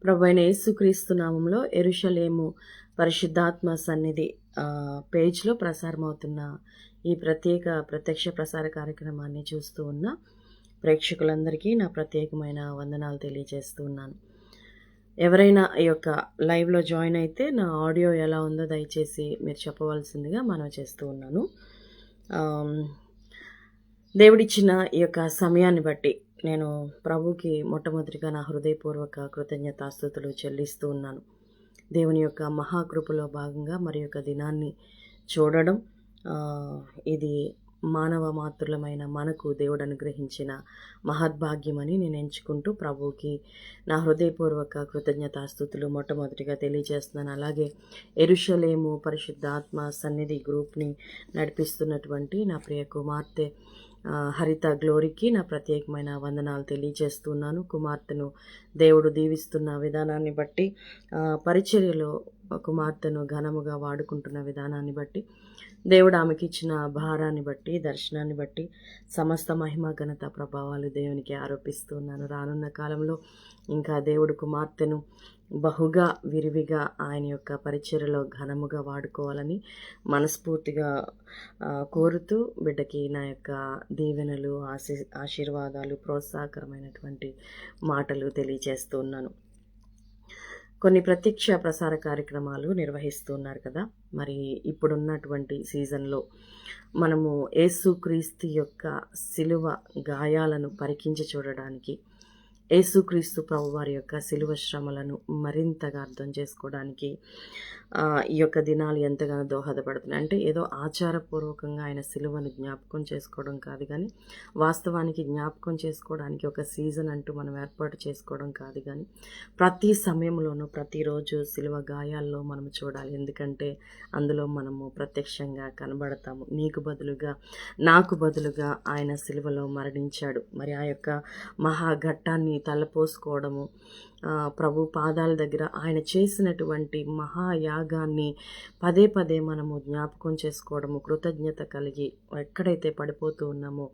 ప్రభువైన యేసుక్రీస్తు నామంలో యెరూషలేము పరిశుద్ధాత్మ సన్నిధి పేజ్లో ప్రసారమవుతున్న ఈ ప్రత్యక్ష ప్రసార కార్యక్రమాన్ని చూస్తూ ఉన్న ప్రేక్షకులందరికీ నా ప్రత్యేకమైన వందనాలు తెలియజేస్తూ ఉన్నాను. ఎవరైనా ఈ యొక్క లైవ్లో జాయిన్ అయితే నా ఆడియో ఎలా ఉందో దయచేసి మీరు చెప్పవలసిందిగా మనవి చేస్తూ ఉన్నాను. దేవుడిచ్చిన ఈ యొక్క సమయాన్ని బట్టి నేను ప్రభుకి మొట్టమొదటిగా నా హృదయపూర్వక కృతజ్ఞతాస్తుతులు చెల్లిస్తూ ఉన్నాను. దేవుని యొక్క మహాకృపలో భాగంగా మరి యొక్క దినాన్ని చూడడం ఇది మానవ మాతృలమైన మనకు దేవుడు అనుగ్రహించిన మహద్భాగ్యమని నేను ఎంచుకుంటూ ప్రభువుకి నా హృదయపూర్వక కృతజ్ఞతాస్తుతులు మొట్టమొదటిగా తెలియజేస్తున్నాను. అలాగే యెరూషలేము పరిశుద్ధాత్మ సన్నిధి గ్రూప్ని నడిపిస్తున్నటువంటి నా ప్రియ కుమార్తె హరిత గ్లోరీకి నా ప్రత్యేకమైన వందనాలు తెలియజేస్తున్నాను. కుమార్తెను దేవుడు దీవిస్తున్న విధానాన్ని బట్టి, పరిచర్యలో కుమార్తెను ఘనముగా వాడుకుంటున్న విధానాన్ని బట్టి, దేవుడు ఆమెకి ఇచ్చిన భారాన్ని బట్టి, దర్శనాన్ని బట్టి సమస్త మహిమ ఘనత ప్రభావాలు దేవునికి ఆరోపిస్తున్నాను. రానున్న కాలంలో ఇంకా దేవుడు కుమార్తెను బహుగా విరివిగా ఆయన యొక్క పరిచర్యలో ఘనముగా వాడుకోవాలని మనస్ఫూర్తిగా కోరుతూ బిడ్డకి నా యొక్క దీవెనలు, ఆశీర్వాదాలు, ప్రోత్సాహకరమైనటువంటి మాటలు తెలియజేస్తూ ఉన్నాను. కొన్ని ప్రత్యక్ష ప్రసార కార్యక్రమాలు నిర్వహిస్తున్నారు కదా. మరి ఇప్పుడున్నటువంటి సీజన్లో మనము యేసుక్రీస్తు యొక్క శిలువ గాయాలను పరికించి చూడడానికి, యేసుక్రీస్తు ప్రభువారి యొక్క శిలువ శ్రమలను మరింతగా అర్థం చేసుకోవడానికి ఈ యొక్క దినాలు ఎంతగానో దోహదపడుతున్నాయి. అంటే ఏదో ఆచారపూర్వకంగా ఆయన శిలువను జ్ఞాపకం చేసుకోవడం కాదు, కానీ వాస్తవానికి జ్ఞాపకం చేసుకోవడానికి ఒక సీజన్ అంటూ మనం ఏర్పాటు చేసుకోవడం కాదు, కానీ ప్రతి సమయంలోనూ ప్రతిరోజు శిలువ గాయాల్లో మనం చూడాలి. ఎందుకంటే అందులో మనము ప్రత్యక్షంగా కనబడతాము. నీకు బదులుగా, నాకు బదులుగా ఆయన శిలువలో మరణించాడు. మరి ఆ యొక్క మహాఘట్టాన్ని తలపోసుకోవడము, ప్రభు పాదాల దగ్గర ఆయన చేసినటువంటి మహాయాగాన్ని పదే పదే మనము జ్ఞాపకం చేసుకోవడము, కృతజ్ఞత కలిగి ఎక్కడైతే పడిపోతూ ఉన్నామో,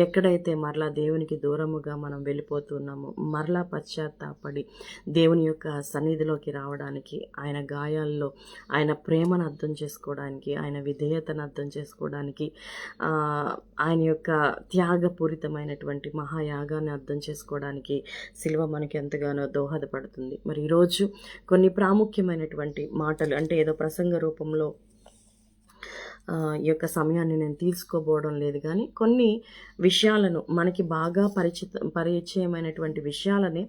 ఎక్కడైతే మరలా దేవునికి దూరముగా మనం వెళ్ళిపోతూ ఉన్నామో, మరలా పశ్చాత్తాపడి దేవుని యొక్క సన్నిధిలోకి రావడానికి, ఆయన గాయాల్లో ఆయన ప్రేమను అర్థం చేసుకోవడానికి, ఆయన విధేయతను అర్థం చేసుకోవడానికి, ఆయన యొక్క త్యాగపూరితమైనటువంటి మహాయాగాన్ని అర్థం చేసుకోవడానికి శిలువ మనకి ఎంతగానో దోహదపడుతుంది. మరి ఈరోజు కొన్ని ప్రాముఖ్యమైనటువంటి మాటలు, అంటే ఏదో ప్రసంగ రూపంలో ఈ యొక్క సమయాన్ని నేను తీసుకోబోవడం లేదు, కానీ కొన్ని విషయాలను మనకి బాగా పరిచయమైనటువంటి విషయాలనే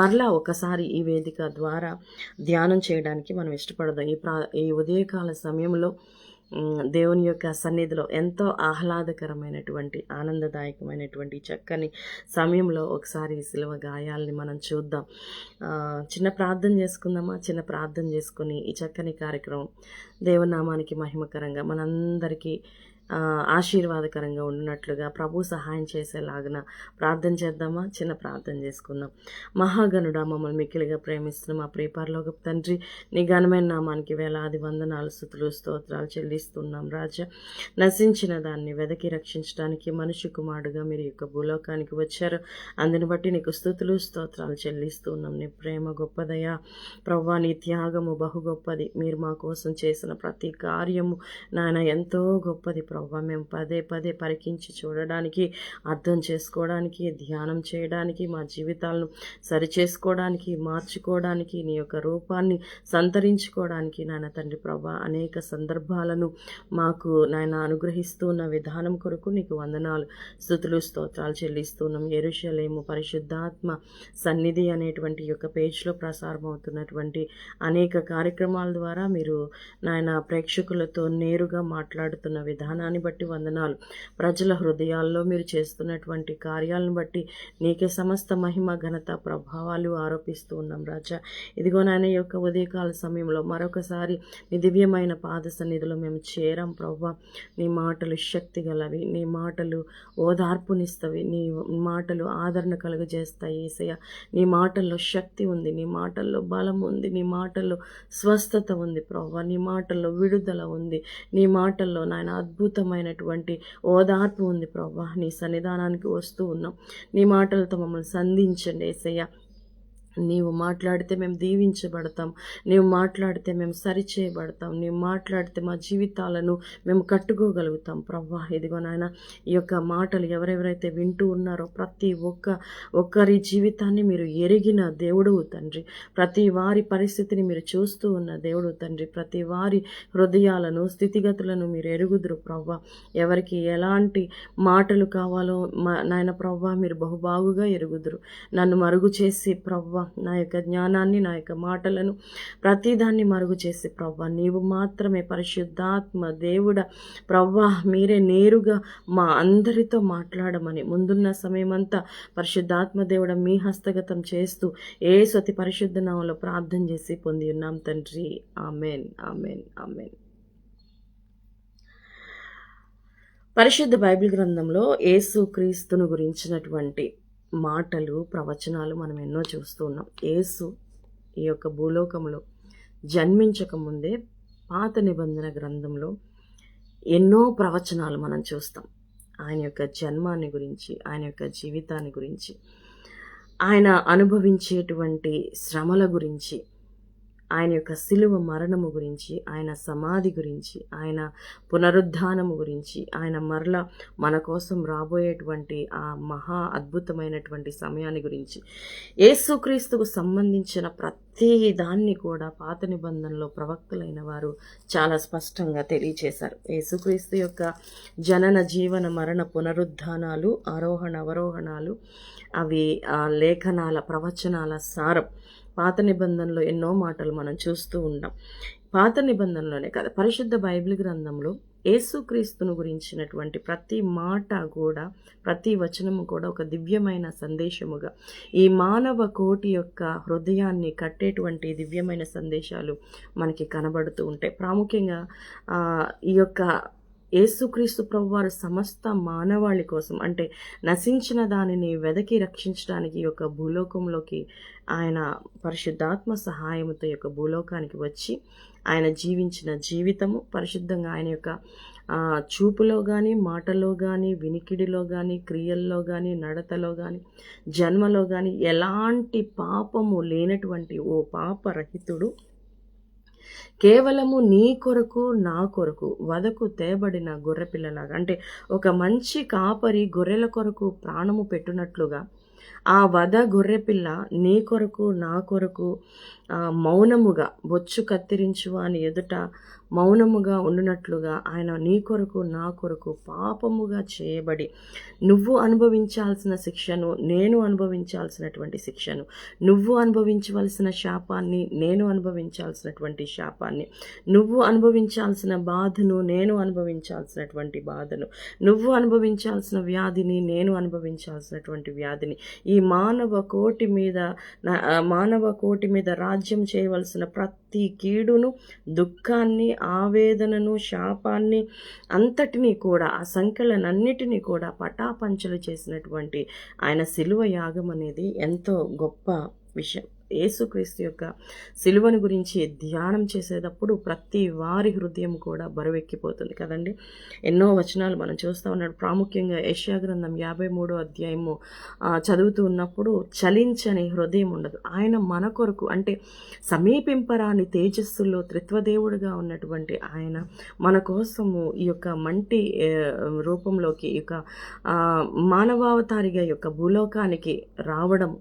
మరలా ఒకసారి ఈ వేదిక ద్వారా ధ్యానం చేయడానికి మనం ఇష్టపడదాం. ఈ ఉదయకాల సమయంలో దేవుని యొక్క సన్నిధిలో ఎంతో ఆహ్లాదకరమైనటువంటి, ఆనందదాయకమైనటువంటి చక్కని సమయంలో ఒకసారి శిలువ గాయాలని మనం చూద్దాం. చిన్న ప్రార్థన చేసుకుందామా? చిన్న ప్రార్థన చేసుకుని ఈ చక్కని కార్యక్రమం దేవునామానికి మహిమకరంగా మనందరికీ ఆశీర్వాదకరంగా ఉన్నట్లుగా ప్రభు సహాయం చేసేలాగిన ప్రార్థన చేద్దామా? చిన్న ప్రార్థన చేసుకుందాం. మహాగణుడా, మమ్మల్ని మిక్కిలిగా ప్రేమిస్తున్న మా ప్రియపరలోకపు తండ్రి, నీ ఘనమైన నామానికి వేలాది వందనాలు, స్తుతులు, స్తోత్రాలు చెల్లిస్తున్నాం. రాజా, నశించిన దాన్ని వెదకి రక్షించడానికి మనిషి కుమారుడుగా మీరు యొక్క భూలోకానికి వచ్చారు. అందుని బట్టి నీకు స్తుతులు, స్తోత్రాలు చెల్లిస్తున్నాం. నీ ప్రేమ గొప్పదయా ప్రభువా, నీ త్యాగము బహు గొప్పది. మీరు మా కోసం చేసిన ప్రతి కార్యము నాయన ఎంతో గొప్పది ప్రభా. మేము పదే పదే పరికించి చూడడానికి, అర్థం చేసుకోవడానికి, ధ్యానం చేయడానికి, మా జీవితాలను సరిచేసుకోవడానికి, మార్చుకోవడానికి, నీ యొక్క రూపాన్ని సంతరించుకోవడానికి నాయన తండ్రి ప్రభా అనేక సందర్భాలను మాకు నాయన అనుగ్రహిస్తున్న విధానం కొరకు నీకు వందనాలు, స్తుతులు, స్తోత్రాలు చెల్లిస్తున్నాం. యెరూషలేము పరిశుద్ధాత్మ సన్నిధి అనేటువంటి యొక్క పేజ్లో ప్రసారం అవుతున్నటువంటి అనేక కార్యక్రమాల ద్వారా మీరు నాయన ప్రేక్షకులతో నేరుగా మాట్లాడుతున్న విధానాన్ని బట్టి వందనాలు. ప్రజల హృదయాల్లో మీరు చేస్తున్నటువంటి కార్యాలను బట్టి నీకే సమస్త మహిమ, ఘనత, ప్రభావాలు ఆరోపిస్తూ ఉన్నాం. రాజా, ఇదిగో నాయన యొక్క ఉదయకాల సమయంలో మరొకసారి నీ దివ్యమైన పాద సన్నిధిలో మేము చేరాం ప్రభా. నీ మాటలు శక్తి గలవి, నీ మాటలు ఓదార్పునిస్తవి, నీ మాటలు ఆదరణ కలుగజేస్తాయి. యేసయ్య, నీ మాటల్లో శక్తి ఉంది, నీ మాటల్లో బలం ఉంది, నీ మాటల్లో స్వస్థత ఉంది ప్రభా. నీ మాటల్లో విడుదల ఉంది, నీ మాటల్లో నాయన అద్భుతమైనటువంటి ఓదార్పు ఉంది ప్రభా. నీ సన్నిధానానికి వస్తూ ఉన్నాం. నీ మాటలతో మమ్మల్ని సంధించండి యేసయ్య. నీవు మాట్లాడితే మేము దీవించబడతాం, నీవు మాట్లాడితే మేము సరిచేయబడతాం, నీవు మాట్లాడితే మా జీవితాలను మేము కట్టుకోగలుగుతాం. ప్రవ్వా, ఇదిగో నాయన, ఈ యొక్క మాటలు ఎవరెవరైతే వింటూ ఉన్నారో ప్రతి ఒక్కరి జీవితాన్ని మీరు ఎరిగిన దేవుడు తండ్రి. ప్రతి వారి పరిస్థితిని మీరు చూస్తూ ఉన్న దేవుడు తండ్రి. ప్రతి వారి హృదయాలను, స్థితిగతులను మీరు ఎరుగుదురు ప్రవ్వా. ఎవరికి ఎలాంటి మాటలు కావాలో నాయన ప్రవ్వా మీరు బహుబాగుగా ఎరుగుదురు. నన్ను మరుగు చేసి ప్రవ్వా, నా యొక్క జ్ఞానాన్ని, నా యొక్క మాటలను ప్రతిదాన్ని మరుగు చేసి ప్రవ్వా, నీవు మాత్రమే పరిశుద్ధాత్మ దేవుడ ప్రవ్వా, మీరే నేరుగా మా అందరితో మాట్లాడమని ముందున్న సమయమంతా పరిశుద్ధాత్మ దేవుడ మీ హస్తగతం చేస్తూ యేసు అతి పరిశుద్ధ నామములో ప్రార్థన చేసి పొంది ఉన్నాం తండ్రి. Amen, amen, amen. పరిశుద్ధ బైబిల్ గ్రంథంలో యేసు క్రీస్తును గురించినటువంటి మాటలు, ప్రవచనాలు మనం ఎన్నో చూస్తూ ఉన్నాం. యేసు ఈ యొక్క భూలోకంలో జన్మించకముందే పాత నిబంధన గ్రంథంలో ఎన్నో ప్రవచనాలు మనం చూస్తాం. ఆయన యొక్క జన్మాన్ని గురించి, ఆయన యొక్క జీవితాన్ని గురించి, ఆయన అనుభవించేటువంటి శ్రమల గురించి, ఆయన యొక్క శిలువ మరణము గురించి, ఆయన సమాధి గురించి, ఆయన పునరుద్ధానము గురించి, ఆయన మరల మన కోసం రాబోయేటువంటి ఆ మహా అద్భుతమైనటువంటి సమయాన్ని గురించి, యేసుక్రీస్తుకు సంబంధించిన ప్రతి దాన్ని కూడా పాత నిబంధనలో ప్రవక్తలైన వారు చాలా స్పష్టంగా తెలియచేశారు. యేసుక్రీస్తు యొక్క జనన, జీవన, మరణ, పునరుద్ధానాలు, ఆరోహణ, అవరోహణాలు, అవి లేఖనాల, ప్రవచనాల సారం. పాత నిబంధనలో ఎన్నో మాటలు మనం చూస్తూ ఉంటాం. పాత నిబంధనలోనే కాదు, పరిశుద్ధ బైబిల్ గ్రంథంలో యేసుక్రీస్తును గురించినటువంటి ప్రతి మాట కూడా, ప్రతి వచనము కూడా ఒక దివ్యమైన సందేశముగా, ఈ మానవ కోటి యొక్క హృదయాన్ని కట్టేటువంటి దివ్యమైన సందేశాలు మనకి కనబడుతూ ఉంటాయి. ప్రాముఖ్యంగా ఈ యొక్క యేసుక్రీస్తు ప్రభువారు సమస్త మానవాళి కోసం, అంటే నశించిన దానిని వెదకి రక్షించడానికి ఈ యొక్క భూలోకంలోకి ఆయన పరిశుద్ధాత్మ సహాయముతో యొక్క భూలోకానికి వచ్చి ఆయన జీవించిన జీవితము పరిశుద్ధంగా, ఆయన యొక్క చూపులో కానీ, మాటలో కానీ, వినికిడిలో కానీ, క్రియల్లో కానీ, నడతలో కానీ, జన్మలో కానీ ఎలాంటి పాపము లేనటువంటి ఓ పాపరహితుడు కేవలము నీ కొరకు, నా కొరకు వదకు తేబడిన గొర్రెపిల్లలాగా, అంటే ఒక మంచి కాపరి గొర్రెల కొరకు ప్రాణము పెట్టునట్లుగా ఆ వధ గొర్రెపిల్ల నీ కొరకు, నా కొరకు మౌనముగా, బొచ్చు కత్తిరించు అని ఎదుట మౌనముగా ఉండునట్లుగా ఆయన నీ కొరకు, నా కొరకు పాపముగా చేయబడి నువ్వు అనుభవించాల్సిన శిక్షను, నేను అనుభవించాల్సినటువంటి శిక్షను, నువ్వు అనుభవించవలసిన శాపాన్ని, నేను అనుభవించాల్సినటువంటి శాపాన్ని, నువ్వు అనుభవించాల్సిన బాధను, నేను అనుభవించాల్సినటువంటి బాధను, నువ్వు అనుభవించాల్సిన వ్యాధిని, నేను అనుభవించాల్సినటువంటి వ్యాధిని, ఈ మానవ కోటి మీద రాజ్యం చేయవలసిన ప్రతి కీడును, దుఃఖాన్ని, ఆవేదనను, శాపాన్ని అంతటినీ కూడా, ఆ సంఖ్యలనన్నిటినీ కూడా పటాపంచలు చేసినటువంటి ఆయన శిలువ యాగం అనేది ఎంతో గొప్ప విషయం. యేసుక్రీస్తు యొక్క శిలువను గురించి ధ్యానం చేసేటప్పుడు ప్రతి వారి హృదయం కూడా బరువెక్కిపోతుంది కదండి. ఎన్నో వచనాలు మనం చూస్తూ ఉన్నాడు. ప్రాముఖ్యంగా యెషయా గ్రంథం 53వ అధ్యాయము చదువుతూ ఉన్నప్పుడు చలించని హృదయం ఉండదు. ఆయన మన కొరకు, అంటే సమీపింపరాని తేజస్సులో త్రిత్వదేవుడిగా ఉన్నటువంటి ఆయన మన కోసము ఈ యొక్క మంటి రూపంలోకి, ఈ యొక్క మానవావతారిగా యొక్క భూలోకానికి రావడం,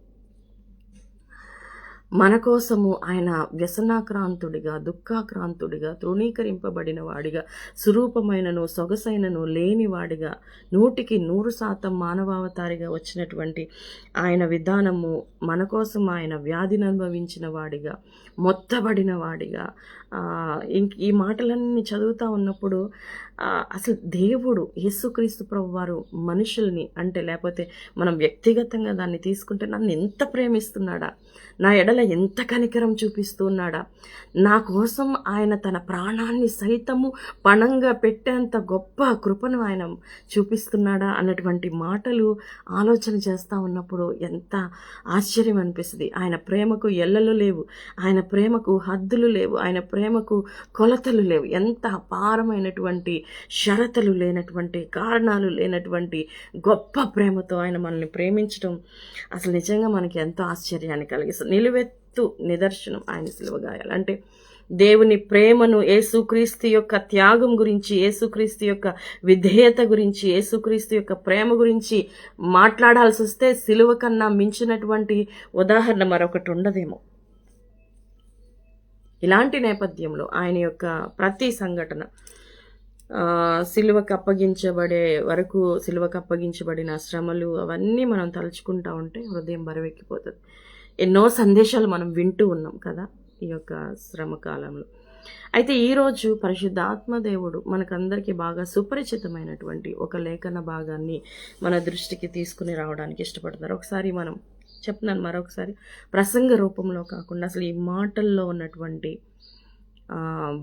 మన కోసము ఆయన వ్యసనాక్రాంతుడిగా, దుఃఖాక్రాంతుడిగా, తృణీకరింపబడిన వాడిగా, సురూపమైనను సొగసైనను లేనివాడిగా, 100% మానవావతారిగా వచ్చినటువంటి ఆయన విధానము, మన కోసం ఆయన వ్యాధిని అనుభవించిన వాడిగా, మొత్తబడిన వాడిగా, ఈ మాటలన్నీ చదువుతూ ఉన్నప్పుడు అసలు దేవుడు యేసుక్రీస్తు ప్రభువారు మనుషుల్ని, అంటే లేకపోతే మనం వ్యక్తిగతంగా దాన్ని తీసుకుంటే నన్ను ఎంత ప్రేమిస్తున్నాడా, నా ఎడల ఎంత కనికరం చూపిస్తున్నాడా, నా కోసం ఆయన తన ప్రాణాన్ని సైతము పణంగా పెట్టేంత గొప్ప కృపను ఆయన చూపిస్తున్నాడా అన్నటువంటి మాటలు ఆలోచన చేస్తూ ఉన్నప్పుడు ఎంత ఆశ్చర్యం అనిపిస్తుంది. ఆయన ప్రేమకు ఎల్లలు లేవు, ఆయన ప్రేమకు హద్దులు లేవు, ఆయన ప్రేమకు కొలతలు లేవు. ఎంత అపారమైనటువంటి షరతులు లేనటువంటి, కారణాలు లేనటువంటి గొప్ప ప్రేమతో ఆయన మనల్ని ప్రేమించడం అసలు నిజంగా మనకి ఎంతో ఆశ్చర్యాన్ని కలిగిస్తుంది. నిలువెత్తు నిదర్శనం ఆయన సిలువ గాయాలు. అంటే దేవుని ప్రేమను, యేసుక్రీస్తు యొక్క త్యాగం గురించి, యేసుక్రీస్తు యొక్క విధేయత గురించి, యేసుక్రీస్తు యొక్క ప్రేమ గురించి మాట్లాడాల్సి వస్తే సిలువ కన్నా మించినటువంటి ఉదాహరణ మరొకటి ఉండదేమో. ఇలాంటి నేపథ్యంలో ఆయన యొక్క ప్రతి సంఘటన, సిలువకు అప్పగించబడే వరకు, సిలువకు అప్పగించబడిన శ్రమలు అవన్నీ మనం తలుచుకుంటా ఉంటే హృదయం బరువెక్కిపోతుంది. ఎన్నో సందేశాలు మనం వింటూ ఉన్నాం కదా ఈ యొక్క శ్రమ కాలంలో. అయితే ఈరోజు పరిశుద్ధ ఆత్మదేవుడు మనకందరికీ బాగా సుపరిచితమైనటువంటి ఒక లేఖన భాగాన్ని మన దృష్టికి తీసుకుని రావడానికి ఇష్టపడుతున్నారు. ఒకసారి మనం చెప్తున్నాను, మరొకసారి ప్రసంగ రూపంలో కాకుండా అసలు ఈ మాటల్లో ఉన్నటువంటి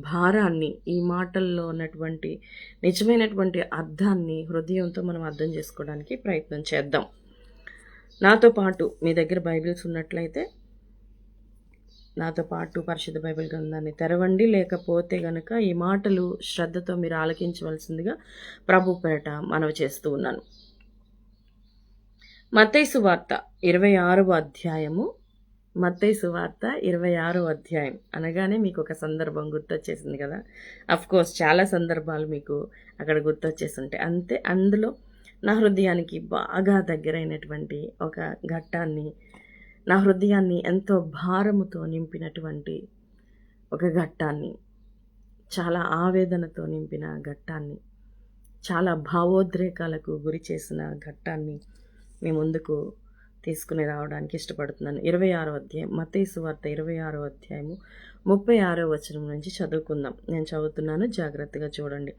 భారాన్ని, ఈ మాటల్లో ఉన్నటువంటి నిజమైనటువంటి అర్థాన్ని హృదయంతో మనం అర్థం చేసుకోవడానికి ప్రయత్నం చేద్దాం. నాతో పాటు మీ దగ్గర బైబిల్స్ ఉన్నట్లయితే నాతో పాటు పరిశుద్ధ బైబిల్ గ్రంథాన్ని తెరవండి. లేకపోతే గనక ఈ మాటలు శ్రద్ధతో మీరు ఆలకించవలసిందిగా ప్రభు పేరట మనవి చేస్తూ ఉన్నాను. మత్తయి సువార్త 26వ అధ్యాయము. మత్తయి సువార్త 26వ అధ్యాయం అనగానే మీకు ఒక సందర్భం గుర్తొచ్చేసింది కదా. అఫ్కోర్స్ చాలా సందర్భాలు మీకు అక్కడ గుర్తొచ్చేసి ఉంటాయి. అంతే, అందులో నా హృదయానికి బాగా దగ్గరైనటువంటి ఒక ఘట్టాన్ని, నా హృదయాన్ని ఎంతో భారముతో నింపినటువంటి ఒక ఘట్టాన్ని, చాలా ఆవేదనతో నింపిన ఘట్టాన్ని, చాలా భావోద్రేకాలకు గురి చేసిన ఘట్టాన్ని మీ ముందుకు తీసుకుని రావడానికి ఇష్టపడుతున్నాను. 26వ అధ్యాయం, మత్తయి సువార్త 26వ అధ్యాయము 36వ వచనం నుంచి చదువుకుందాం. నేను చదువుతున్నాను, జాగ్రత్తగా చూడండి.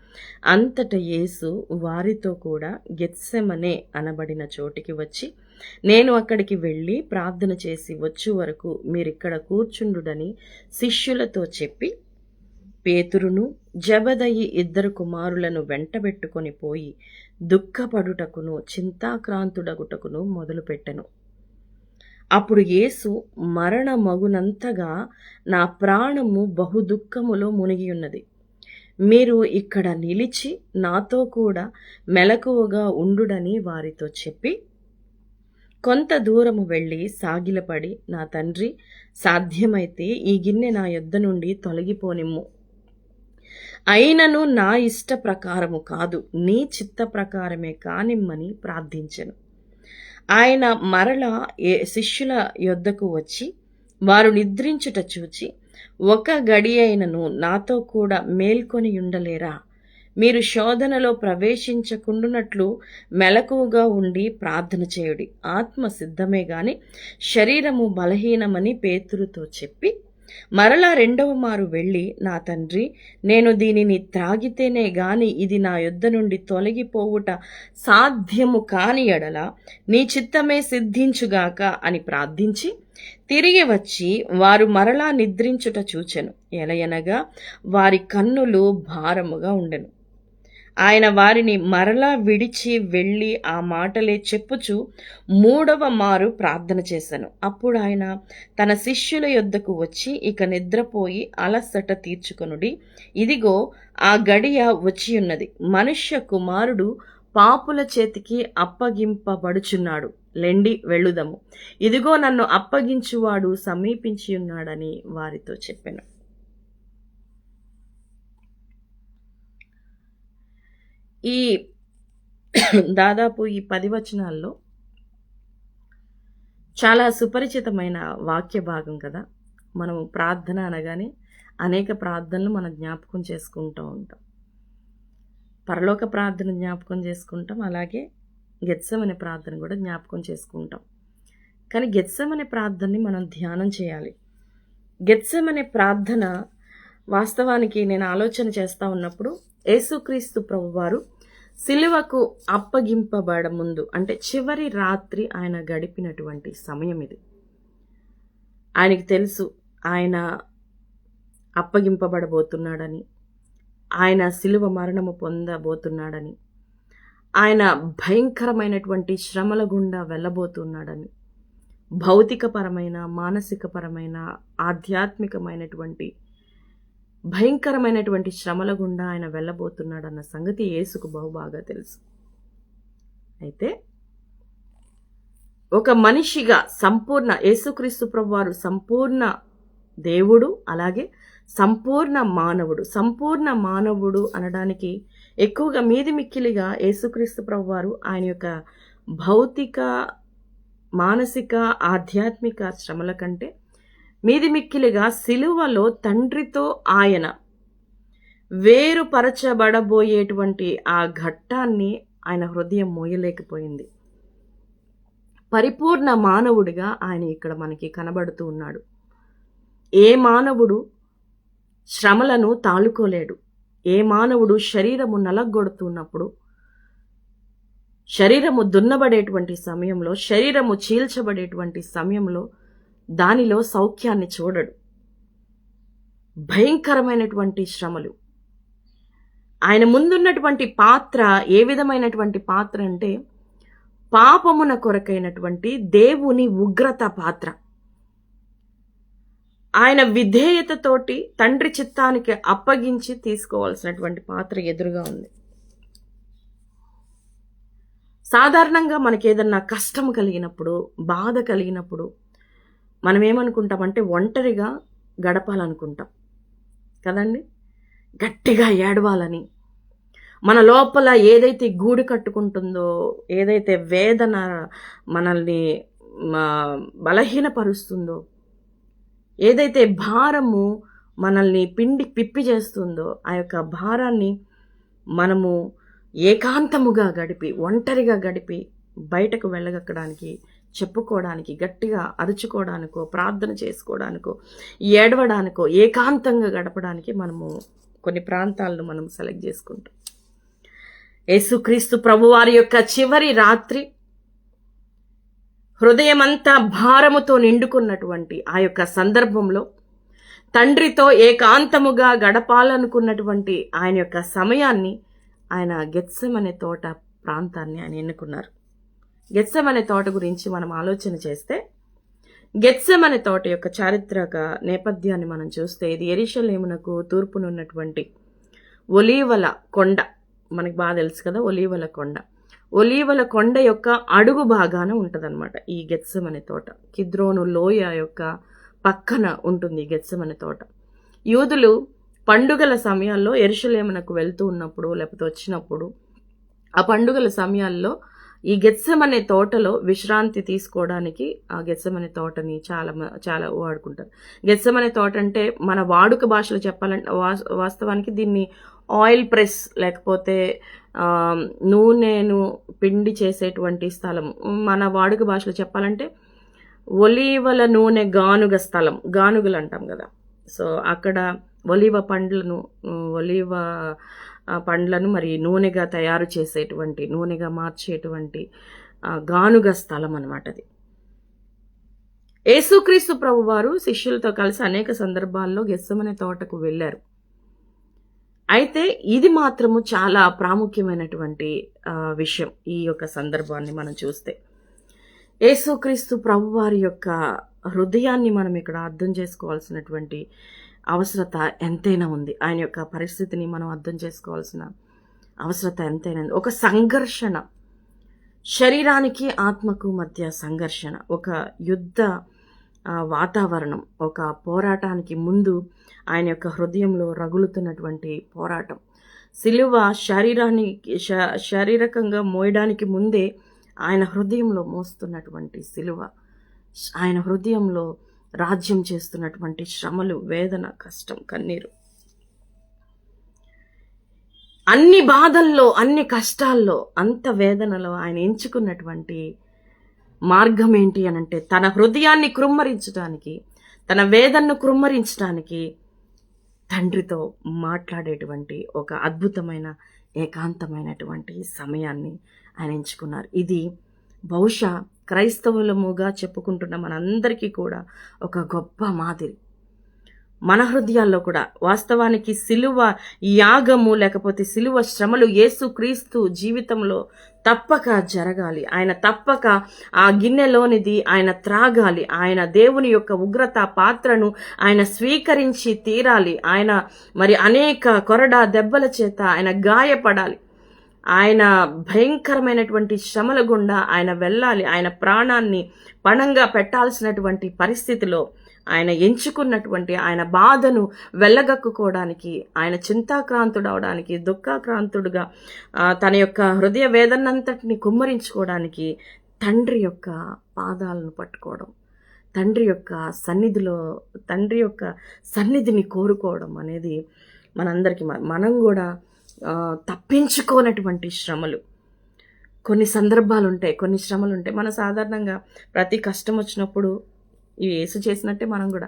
అంతట యేసు వారితో కూడా గెత్సెమనే అనబడిన చోటికి వచ్చి, నేను అక్కడికి వెళ్ళి ప్రార్థన చేసి వచ్చు వరకు మీరిక్కడ కూర్చుండుడని శిష్యులతో చెప్పి, పేతురును జబదయి 2 కుమారులను వెంటబెట్టుకొని పోయి దుఃఖపడుటకును చింతాక్రాంతుడగుటకును మొదలుపెట్టెను. అప్పుడు యేసు మరణమగునంతగా నా ప్రాణము బహుదుఃఖములో మునిగియున్నది. మీరు ఇక్కడ నిలిచి నాతో కూడా మెలకువగా ఉండుడని వారితో చెప్పి కొంత దూరము వెళ్ళి సాగిలపడి, నా తండ్రి, సాధ్యమైతే ఈ గిన్నె నా యొద్ద నుండి తొలగిపోనిమ్ము. అయినను నా ఇష్ట ప్రకారము కాదు, నీ చిత్త ప్రకారమే కానిమ్మని ప్రార్థించెను. ఆయన మరల శిష్యుల యొద్దకు వచ్చి వారు నిద్రించుట చూచి, ఒక గడి అయినను నాతో కూడా మేల్కొని ఉండలేరా? మీరు శోధనలో ప్రవేశించకుండునట్లు మెలకువగా ఉండి ప్రార్థన చేయుడి. ఆత్మ సిద్ధమే గాని శరీరము బలహీనమని పేతురుతో చెప్పి మరలా 2వ మారు వెళ్ళి, నా తండ్రి, నేను దీనిని త్రాగితేనే గాని ఇది నా యొద్ద నుండి తొలగిపోవుట సాధ్యము కాని ఎడల నీ చిత్తమే సిద్ధించుగాక అని ప్రార్థించి తిరిగి వచ్చి వారు మరలా నిద్రించుట చూచెను. ఎలయనగా వారి కన్నులు భారముగా ఉండెను. ఆయన వారిని మరలా విడిచి వెళ్ళి ఆ మాటలే చెప్పుచు 3వ మారు ప్రార్థన చేశాను. అప్పుడు ఆయన తన శిష్యుల యొద్దకు వచ్చి, ఇక నిద్రపోయి అలసట తీర్చుకొనుడి, ఇదిగో ఆ గడియ వచ్చియున్నది, మనుష్య కుమారుడు పాపుల చేతికి అప్పగింపబడుచున్నాడు, లెండి వెళ్ళుదము, ఇదిగో నన్ను అప్పగించువాడు సమీపించి ఉన్నాడని వారితో చెప్పెను. ఈ దాదాపు ఈ 10 వచనాల్లో చాలా సుపరిచితమైన వాక్య భాగం కదా. మనం ప్రార్థన అనగానే అనేక ప్రార్థనలు మనం జ్ఞాపకం చేసుకుంటూ ఉంటాం. పరలోక ప్రార్థన జ్ఞాపకం చేసుకుంటాం, అలాగే గెత్సెమనే ప్రార్థన కూడా జ్ఞాపకం చేసుకుంటాం. కానీ గెత్సెమనే ప్రార్థనని మనం ధ్యానం చేయాలి. గెత్సెమనే ప్రార్థన వాస్తవానికి నేను ఆలోచన చేస్తూ ఉన్నప్పుడు యేసుక్రీస్తు ప్రభువారు సిలువకు అప్పగింపబడ ముందు, అంటే చివరి రాత్రి ఆయన గడిపినటువంటి సమయం ఇది. ఆయనకి తెలుసు ఆయన అప్పగింపబడబోతున్నాడని, ఆయన సిలువ మరణము పొందబోతున్నాడని, ఆయన భయంకరమైనటువంటి శ్రమల గుండా వెళ్ళబోతున్నాడని, భౌతికపరమైన, మానసికపరమైన, ఆధ్యాత్మికమైనటువంటి భయంకరమైనటువంటి శ్రమల గుండా ఆయన వెళ్ళబోతున్నాడన్న సంగతి యేసుకు బాగా తెలుసు. అయితే ఒక మనిషిగా సంపూర్ణ యేసుక్రీస్తు ప్రభువారు సంపూర్ణ దేవుడు, అలాగే సంపూర్ణ మానవుడు. సంపూర్ణ మానవుడు అనడానికి ఎక్కువగా మీది మిక్కిలిగా యేసుక్రీస్తు ప్రభువారు ఆయన యొక్క భౌతిక, మానసిక, ఆధ్యాత్మిక శ్రమల కంటే మీది మిక్కిలిగా సిలువలో తండ్రితో ఆయన వేరుపరచబడబోయేటువంటి ఆ ఘట్టాన్ని ఆయన హృదయం మోయలేకపోయింది. పరిపూర్ణ మానవుడిగా ఆయన ఇక్కడ మనకి కనబడుతూ ఉన్నాడు. ఏ మానవుడు శ్రమలను తాళుకోలేడు. ఏ మానవుడు శరీరము నలగొడుతున్నప్పుడు, శరీరము దున్నబడేటువంటి సమయంలో, శరీరము చీల్చబడేటువంటి సమయంలో దానిలో సౌఖ్యాన్ని చూడడు. భయంకరమైనటువంటి శ్రమలు. ఆయన ముందున్నటువంటి పాత్ర ఏ విధమైనటువంటి పాత్ర అంటే పాపమున కొరకైనటువంటి దేవుని ఉగ్రత పాత్ర. ఆయన విధేయతతోటి తండ్రి చిత్తానికి అప్పగించి తీసుకోవాల్సినటువంటి పాత్ర ఎదురుగా ఉంది. సాధారణంగా మనకి ఏదన్నా కష్టం కలిగినప్పుడు, బాధ కలిగినప్పుడు మనం ఏమనుకుంటామంటే ఒంటరిగా గడపాలనుకుంటాం కదండి. గట్టిగా ఏడవాలని, మన లోపల ఏదైతే గూడు కట్టుకుంటుందో, ఏదైతే వేదన మనల్ని బలహీనపరుస్తుందో, ఏదైతే భారము మనల్ని పిప్పి చేస్తుందో, ఆ యొక్క భారాన్ని మనము ఏకాంతముగా గడిపి, ఒంటరిగా గడిపి బయటకు వెళ్ళగక్కడానికి, చెప్పుకోవడానికి, గట్టిగా అరుచుకోవడానికో, ప్రార్థన చేసుకోవడానికో, ఏడవడానికో, ఏకాంతంగా గడపడానికి మనము కొన్ని ప్రాంతాలను మనం సెలెక్ట్ చేసుకుంటాం. యేసుక్రీస్తు ప్రభువారి యొక్క చివరి రాత్రి హృదయమంతా భారముతో నిండుకున్నటువంటి ఆ యొక్క సందర్భంలో తండ్రితో ఏకాంతముగా గడపాలనుకున్నటువంటి ఆయన యొక్క సమయాన్ని ఆయన గెత్సెమనే తోట ప్రాంతాన్ని ఆయన ఎన్నుకున్నారు. గెత్సెమనే తోట గురించి మనం ఆలోచన చేస్తే, గెత్సెమనే తోట యొక్క చారిత్రక నేపథ్యాన్ని మనం చూస్తే, ఇది యెరూషలేమునకు తూర్పునున్నటువంటి ఒలీవల కొండ. మనకు బాగా తెలుసు కదా ఒలీవల కొండ. ఒలీవల కొండ యొక్క అడుగు భాగాన ఉంటుందన్నమాట ఈ గెత్సెమనే తోట. కిద్రోను లోయ యొక్క పక్కన ఉంటుంది గెత్సెమనే తోట. యూదులు పండుగల సమయాల్లో యెరూషలేమునకు వెళ్తూ ఉన్నప్పుడు, లేకపోతే వచ్చినప్పుడు, ఆ పండుగల సమయాల్లో ఈ గెత్సెమనే తోటలో విశ్రాంతి తీసుకోవడానికి ఆ గెత్సెమనే తోటని చాలా వాడుకుంటారు. గెత్సెమనే తోట అంటే మన వాడుక భాషలో చెప్పాలంటే వాస్తవానికి దీన్ని ఆయిల్ ప్రెస్, లేకపోతే నూనెను పిండి చేసేటువంటి స్థలం. మన వాడుక భాషలో చెప్పాలంటే ఒలీవల నూనె గానుగ స్థలం, గానుగలు అంటాం కదా. సో అక్కడ ఒలీవ పండ్లను మరి నూనెగా తయారు చేసేటువంటి, నూనెగా మార్చేటువంటి గానుగ స్థలం అన్నమాట అది. యేసుక్రీస్తు ప్రభువారు శిష్యులతో కలిసి అనేక సందర్భాల్లో గెత్సెమనే తోటకు వెళ్ళారు. అయితే ఇది మాత్రము చాలా ప్రాముఖ్యమైనటువంటి విషయం. ఈ యొక్క సందర్భాన్ని మనం చూస్తే యేసుక్రీస్తు ప్రభువారి యొక్క హృదయాన్ని మనం ఇక్కడ అర్థం చేసుకోవాల్సినటువంటి అవసరత ఎంతైనా ఉంది. ఆయన యొక్క పరిస్థితిని మనం అర్థం చేసుకోవాల్సిన అవసరత ఎంతైనా ఉంది. ఒక సంఘర్షణ, శరీరానికి ఆత్మకు మధ్య సంఘర్షణ, ఒక యుద్ధ వాతావరణం, ఒక పోరాటానికి ముందు ఆయన యొక్క హృదయంలో రగులుతున్నటువంటి పోరాటం. సిలువ శారీరకంగా మోయడానికి ముందే ఆయన హృదయంలో మోస్తున్నటువంటి సిలువ, ఆయన హృదయంలో రాజ్యం చేస్తున్నటువంటి శ్రమలు, వేదన, కష్టం, కన్నీరు, అన్ని బాధల్లో, అన్ని కష్టాల్లో, అంత వేదనలో ఆయన ఎంచుకున్నటువంటి మార్గం ఏంటి అనంటే తన హృదయాన్ని కృమ్మరించడానికి, తన వేదనను కృమ్మరించడానికి తండ్రితో మాట్లాడేటువంటి ఒక అద్భుతమైన ఏకాంతమైనటువంటి సమయాన్ని ఆయన ఎంచుకున్నారు. ఇది బహుశా క్రైస్తవులముగా చెప్పుకుంటున్న మనందరికీ కూడా ఒక గొప్ప మాదిరి, మన హృదయాల్లో కూడా వాస్తవానికి సిలువ యాగము లేకపోతే సిలువ శ్రమలు యేసుక్రీస్తు జీవితంలో తప్పక జరగాలి. ఆయన తప్పక ఆ గిన్నెలోనిది ఆయన త్రాగాలి. ఆయన దేవుని యొక్క ఉగ్రత పాత్రను ఆయన స్వీకరించి తీరాలి. ఆయన మరి అనేక కొరడా దెబ్బల చేత ఆయన గాయపడాలి. ఆయన భయంకరమైనటువంటి శ్రమల గుండా ఆయన వెళ్ళాలి. ఆయన ప్రాణాన్ని పణంగా పెట్టాల్సినటువంటి పరిస్థితిలో ఆయన ఎంచుకున్నటువంటి ఆయన బాధను వెళ్ళగక్కుకోవడానికి, ఆయన చింతాక్రాంతుడు అవడానికి, దుఃఖాక్రాంతుడుగా తన యొక్క హృదయ వేదనంతటిని కుమ్మరించుకోవడానికి తండ్రి యొక్క పాదాలను పట్టుకోవడం, తండ్రి యొక్క సన్నిధిని కోరుకోవడం అనేది మనందరికీ మనం కూడా తప్పించుకోనటువంటి శ్రమలు. కొన్ని సందర్భాలు ఉంటాయి, కొన్ని శ్రమలు ఉంటాయి. మన సాధారణంగా ప్రతి కష్టం వచ్చినప్పుడు ఇవి యేసు చేసినట్టే మనం కూడా,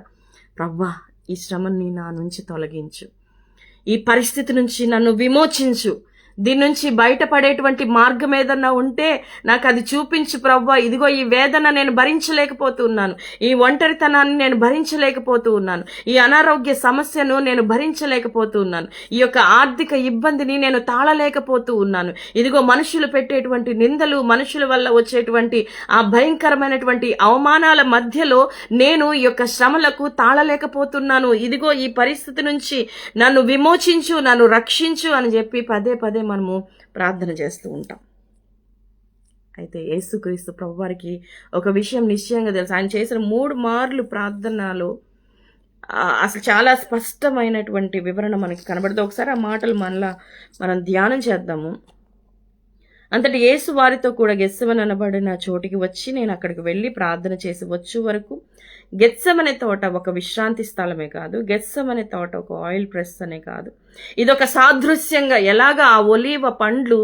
ప్రవ్వా ఈ శ్రమని నా నుంచి తొలగించు, ఈ పరిస్థితి నుంచి నన్ను విమోచించు, దీని నుంచి బయటపడేటువంటి మార్గం ఏదన్నా ఉంటే నాకు అది చూపించు ప్రవ్వా. ఇదిగో ఈ వేదన నేను భరించలేకపోతూ ఉన్నాను, ఈ ఒంటరితనాన్ని నేను భరించలేకపోతూ ఉన్నాను, ఈ అనారోగ్య సమస్యను నేను భరించలేకపోతూ ఉన్నాను, ఈ యొక్క ఆర్థిక ఇబ్బందిని నేను తాళలేకపోతూ ఉన్నాను, ఇదిగో మనుషులు పెట్టేటువంటి నిందలు, మనుషుల వల్ల వచ్చేటువంటి ఆ భయంకరమైనటువంటి అవమానాల మధ్యలో నేను ఈ యొక్క శ్రమలకు తాళలేకపోతున్నాను, ఇదిగో ఈ పరిస్థితి నుంచి నన్ను విమోచించు, నన్ను రక్షించు అని చెప్పి పదే పదే మనము ప్రార్థన చేస్తూ ఉంటాం. అయితే యేసుక్రీస్తు ప్రభువారికి ఒక విషయం నిశ్చయంగా తెలుసు. ఆయన చేసిన 3 మార్లు ప్రార్థనలో అసలు చాలా స్పష్టమైనటువంటి వివరణ మనకి కనబడదు. ఒకసారి ఆ మాటలు మనం ధ్యానం చేద్దాము. అంతటి యేసు వారితో కూడా గెత్సెమనే అనబడిన చోటికి వచ్చి నేను అక్కడికి వెళ్ళి ప్రార్థన చేసి వచ్చు వరకు. గెత్సెమనే తోట ఒక విశ్రాంతి స్థలమే కాదు, గెత్సెమనే తోట ఒక ఆయిల్ ప్రెస్ అనే కాదు, ఇదొక సాదృశ్యంగా ఎలాగా ఆ ఒలీవ పండ్లు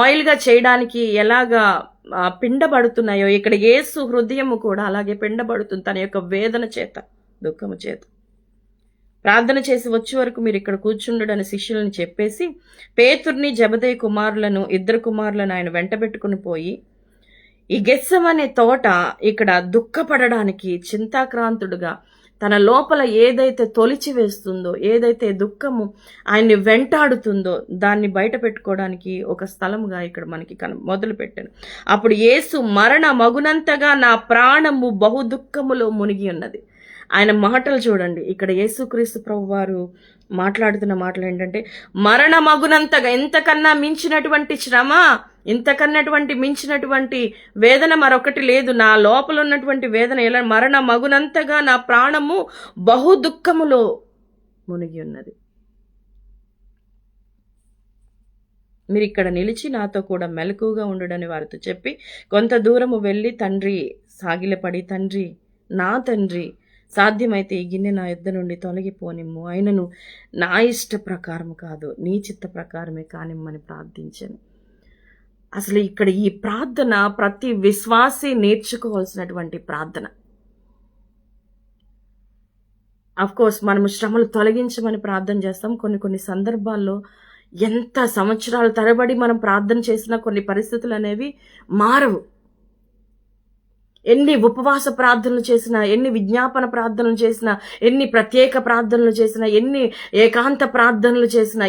ఆయిల్గా చేయడానికి ఎలాగా పిండబడుతున్నాయో ఇక్కడ యేసు హృదయము కూడా అలాగే పిండబడుతుంది తన యొక్క వేదన చేత, దుఃఖము చేత. ప్రార్థన చేసి వచ్చే వరకు మీరు ఇక్కడ కూర్చుండడని శిష్యులను చెప్పేసి పేతుర్ని జబదేయి కుమారులను 2 కుమారులను ఆయన వెంటబెట్టుకుని పోయి ఈ గెత్సెమనే తోట ఇక్కడ దుఃఖపడడానికి చింతాక్రాంతుడుగా తన లోపల ఏదైతే తొలిచి వేస్తుందో, ఏదైతే దుఃఖము ఆయన్ని వెంటాడుతుందో దాన్ని బయట పెట్టుకోవడానికి ఒక స్థలముగా ఇక్కడ మనకి మొదలు పెట్టాను. అప్పుడు యేసు మరణ మగునంతగా నా ప్రాణము బహు దుఃఖములో మునిగి ఉన్నది. ఆయన మాటలు చూడండి. ఇక్కడ యేసుక్రీస్తు ప్రభువారు మాట్లాడుతున్న మాటలు ఏంటంటే, మరణ మగునంతగా, ఇంతకన్నా మించినటువంటి శ్రమ, ఇంతకన్నటువంటి మించినటువంటి వేదన మరొకటి లేదు. నా లోపల ఉన్నటువంటి వేదన ఎలా మరణ మగునంతగా నా ప్రాణము బహు దుఃఖములో మునిగి ఉన్నది. మీరు ఇక్కడ నిలిచి నాతో కూడా మెలకుగా ఉండడని వారితో చెప్పి కొంత దూరము వెళ్ళి తండ్రి సాగిలపడి, తండ్రి, నా తండ్రి, సాధ్యమైతే ఈ గిన్నె నా యుద్ధ నుండి తొలగిపోనిమ్ము, అయినను నా ఇష్ట ప్రకారం కాదు నీ చిత్త ప్రకారమే కానిమ్మని ప్రార్థించాను. అసలు ఇక్కడ ఈ ప్రార్థన ప్రతి విశ్వాసి నేర్చుకోవాల్సినటువంటి ప్రార్థన. కోర్స్ మనము శ్రమలు తొలగించమని ప్రార్థన చేస్తాం. కొన్ని సందర్భాల్లో ఎంత సంవత్సరాల తరబడి మనం ప్రార్థన చేసినా కొన్ని పరిస్థితులు అనేవి మారవు. ఎన్ని ఉపవాస ప్రార్థనలు చేసినా, ఎన్ని విజ్ఞాపన ప్రార్థనలు చేసినా, ఎన్ని ప్రత్యేక ప్రార్థనలు చేసినా, ఎన్ని ఏకాంత ప్రార్థనలు చేసినా,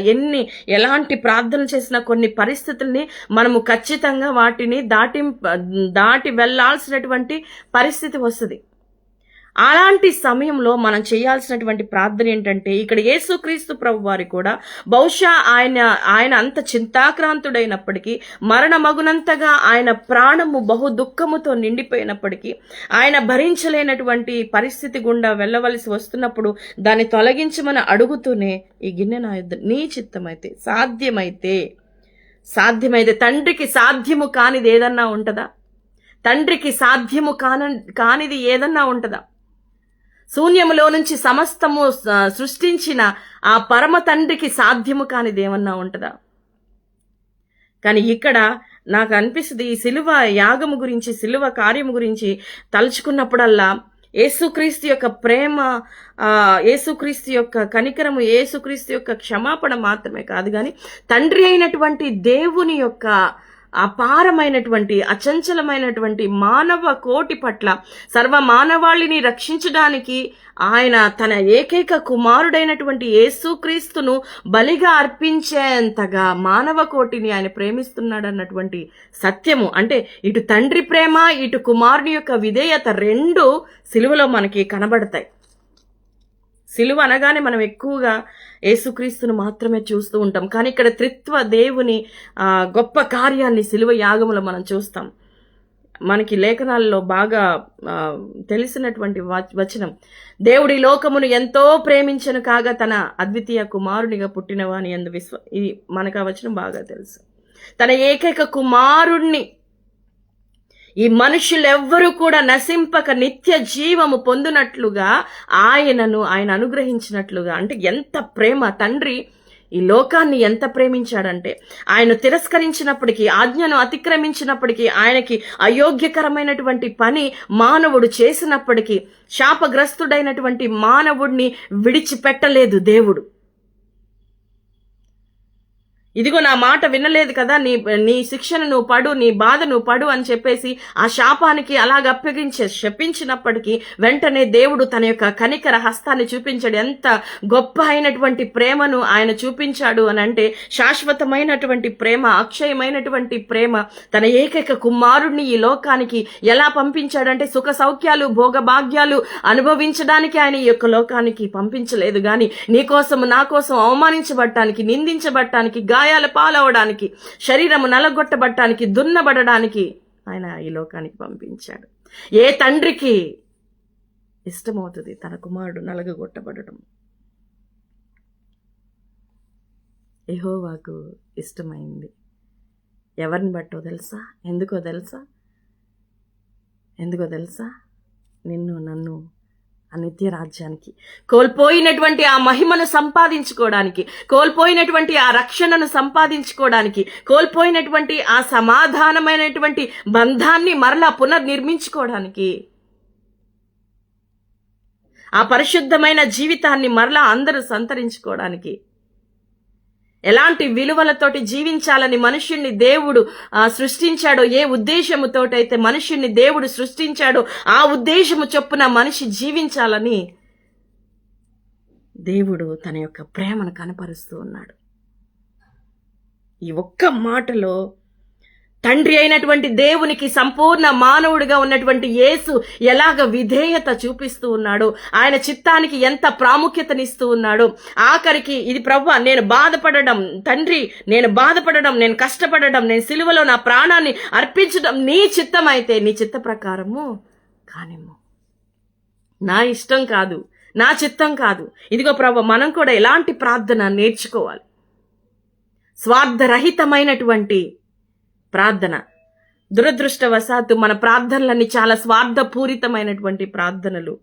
ఎలాంటి ప్రార్థనలు చేసినా కొన్ని పరిస్థితుల్ని మనము ఖచ్చితంగా వాటిని దాటి వెళ్ళాల్సినటువంటి పరిస్థితి వస్తుంది. అలాంటి సమయంలో మనం చేయాల్సినటువంటి ప్రార్థన ఏంటంటే, ఇక్కడ యేసుక్రీస్తు ప్రభువారి కూడా బహుశా ఆయన అంత చింతాక్రాంతుడైనప్పటికీ, మరణ మగునంతగా ఆయన ప్రాణము బహు దుఃఖముతో నిండిపోయినప్పటికీ, ఆయన భరించలేనటువంటి పరిస్థితి గుండా వెళ్ళవలసి వస్తున్నప్పుడు దాన్ని తొలగించమని అడుగుతూనే ఈ గిన్నె నా యుద్ధ నీ చిత్తమైతే, సాధ్యమైతే తండ్రికి సాధ్యము కానిది ఏదన్నా ఉంటుందా? తండ్రికి సాధ్యము కానిది ఏదన్నా ఉంటుందా? శూన్యములో నుంచి సమస్తము సృష్టించిన ఆ పరమ తండ్రికి సాధ్యము కానిది ఏమన్నా ఉంటుందా? కానీ ఇక్కడ నాకు అనిపిస్తుంది, ఈ సిలువ యాగము గురించి, సిలువ కార్యము గురించి తలుచుకున్నప్పుడల్లా యేసుక్రీస్తు యొక్క ప్రేమ, యేసుక్రీస్తు యొక్క కనికరము, యేసుక్రీస్తు యొక్క క్షమాపణ మాత్రమే కాదు, కానీ తండ్రి అయినటువంటి దేవుని యొక్క అపారమైనటువంటి అచంచలమైనటువంటి మానవ కోటి పట్ల సర్వ మానవాళిని రక్షించడానికి ఆయన తన ఏకైక కుమారుడైనటువంటి యేసుక్రీస్తును బలిగా అర్పించేంతగా మానవ కోటిని ఆయన ప్రేమిస్తున్నాడు అన్నటువంటి సత్యము, అంటే ఇటు తండ్రి ప్రేమ ఇటు కుమారుని యొక్క విధేయత రెండు సిలువలో మనకి కనబడతాయి. సిలువ అనగానే మనం ఎక్కువగా యేసుక్రీస్తును మాత్రమే చూస్తూ ఉంటాం, కానీ ఇక్కడ త్రిత్వ దేవుని గొప్ప కార్యాన్ని సిలువ యాగములో మనం చూస్తాం. మనకి లేఖనాల్లో బాగా తెలిసినటువంటి వచనం, దేవుడి లోకమును ఎంతో ప్రేమించను కాగా తన అద్వితీయ కుమారునిగా పుట్టినవాని యందు ఇది మనకు ఆ వచనం బాగా తెలుసు. తన ఏకైక కుమారుణ్ణి ఈ మనుషులెవ్వరూ కూడా నశింపక నిత్య జీవము పొందునట్లుగా ఆయన అనుగ్రహించినట్లుగా, అంటే ఎంత ప్రేమ! తండ్రి ఈ లోకాన్ని ఎంత ప్రేమించాడంటే ఆయన తిరస్కరించినప్పటికీ, ఆజ్ఞను అతిక్రమించినప్పటికీ, ఆయనకి అయోగ్యకరమైనటువంటి పని మానవుడు చేసినప్పటికీ, శాపగ్రస్తుడైనటువంటి మానవుడిని విడిచిపెట్టలేదు దేవుడు. ఇదిగో నా మాట వినలేదు కదా, నీ శిక్షను నువ్వు పడు, నీ బాధ నువ్వు పడు అని చెప్పేసి ఆ శాపానికి అలాగ శపించినప్పటికీ వెంటనే దేవుడు తన యొక్క కనికర హస్తాన్ని చూపించాడు. ఎంత గొప్ప అయినటువంటి ప్రేమను ఆయన చూపించాడు అని అంటే, శాశ్వతమైనటువంటి ప్రేమ, అక్షయమైనటువంటి ప్రేమ. తన ఏకైక కుమారుణ్ణి ఈ లోకానికి ఎలా పంపించాడంటే, సుఖ సౌఖ్యాలు భోగభాగ్యాలు అనుభవించడానికి ఆయన ఈ యొక్క లోకానికి పంపించలేదు, గాని నీ కోసం నా కోసం అవమానించబడటానికి, నిందించబడటానికి, గాయాల పాలవడానికి, శరీరము నలగొట్టబడటానికి, దున్నబడడానికి ఆయన ఈ లోకానికి పంపించాడు. ఏ తండ్రికి ఇష్టమవుతుంది తన కుమారుడు నలగొట్టబడటం? యెహోవాకు ఇష్టమైంది. ఎవరిని బట్టో తెలుసా? ఎందుకో తెలుసా? నిన్ను నన్ను ఆ నిత్య రాజ్యానికి, కోల్పోయినటువంటి ఆ మహిమను సంపాదించుకోవడానికి, కోల్పోయినటువంటి ఆ రక్షణను సంపాదించుకోవడానికి, కోల్పోయినటువంటి ఆ సమాధానమైనటువంటి బంధాన్ని మరలా పునర్నిర్మించుకోవడానికి, ఆ పరిశుద్ధమైన జీవితాన్ని మరలా అందరూ సంతరించుకోవడానికి, ఎలాంటి విలువలతోటి జీవించాలని మనుష్యుణ్ణి దేవుడు సృష్టించాడో, ఏ ఉద్దేశముతోటైతే మనుష్యుణ్ణి దేవుడు సృష్టించాడో ఆ ఉద్దేశము చొప్పున మనిషి జీవించాలని దేవుడు తన యొక్క ప్రేమను కనపరుస్తూ ఉన్నాడు. ఈ ఒక్క మాటలో తండ్రి అయినటువంటి దేవునికి సంపూర్ణ మానవుడిగా ఉన్నటువంటి యేసు ఎలాగ విధేయత చూపిస్తూ ఉన్నాడో, ఆయన చిత్తానికి ఎంత ప్రాముఖ్యతనిస్తూ ఉన్నాడో, ఆఖరికి ఇది ప్రభువా నేను బాధపడడం, తండ్రి నేను బాధపడడం, నేను కష్టపడడం, నేను సిలువలో నా ప్రాణాన్ని అర్పించడం నీ చిత్తం అయితే నీ చిత్త ప్రకారము కానిమ్ము, నా ఇష్టం కాదు, నా చిత్తం కాదు. ఇదిగో ప్రభువా, మనం కూడా ఎలాంటి ప్రార్థన నేర్చుకోవాలి? స్వార్థరహితమైనటువంటి ప్రార్థన. దురదృష్టవశాత్తు మన ప్రార్థనలన్నీ చాలా స్వార్థపూరితమైనటువంటి ప్రార్థనలు,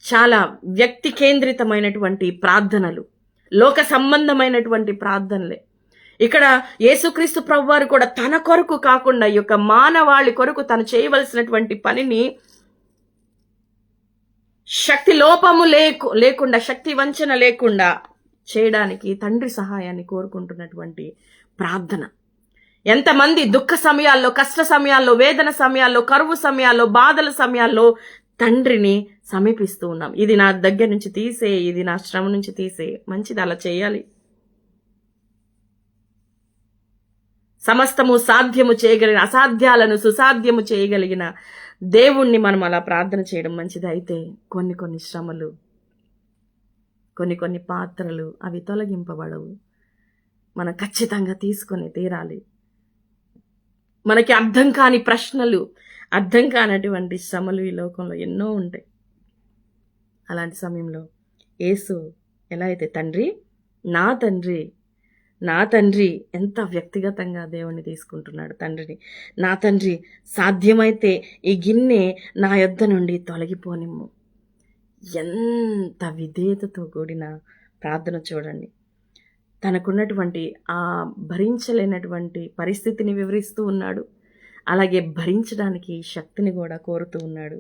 చాలా వ్యక్తి కేంద్రితమైనటువంటి ప్రార్థనలు, లోక సంబంధమైనటువంటి ప్రార్థనలే. ఇక్కడ యేసుక్రీస్తు ప్రభువారు కూడా తన కొరకు కాకుండా ఈ యొక్క మానవాళి కొరకు తను చేయవలసినటువంటి పనిని శక్తి లోపము లేకుండా, శక్తి వంచన లేకుండా చేయడానికి తండ్రి సహాయాన్ని కోరుకుంటున్నటువంటి ప్రార్థన. ఎంతమంది దుఃఖ సమయాల్లో, కష్ట సమయాల్లో, వేదన సమయాల్లో, కరువు సమయాల్లో, బాధల సమయాల్లో తండ్రిని సమీపిస్తూ ఉన్నాం. ఇది నా దగ్గర నుంచి తీసే, ఇది నా శ్రమ నుంచి తీసే. మంచిది, అలా చేయాలి. సమస్తము సాధ్యము చేయగలిగిన, అసాధ్యాలను సుసాధ్యము చేయగలిగిన దేవుణ్ణి మనం అలా ప్రార్థన చేయడం మంచిది. అయితే కొన్ని శ్రమలు, కొన్ని పాత్రలు అవి తొలగింపబడవు. మనం ఖచ్చితంగా తీసుకొని తీరాలి. మనకి అర్థం కాని ప్రశ్నలు, అర్థం కానటువంటి శ్రమలు ఈ లోకంలో ఎన్నో ఉంటాయి. అలాంటి సమయంలో యేసు ఎలా అయితే తండ్రి, నా తండ్రి, నా తండ్రి, ఎంత వ్యక్తిగతంగా దేవుణ్ణి తీసుకుంటున్నాడు. తండ్రిని, నా తండ్రి, సాధ్యమైతే ఈ గిన్నె నా యొద్ద నుండి తొలగిపోనిమ్ము. ఎంత విధేయతతో కూడిన ప్రార్థన చూడండి. తనకున్నటువంటి ఆ భరించలేనటువంటి పరిస్థితిని వివరిస్తూ ఉన్నాడు. అలాగే భరించడానికి శక్తిని కూడా కోరుతూ ఉన్నాడు.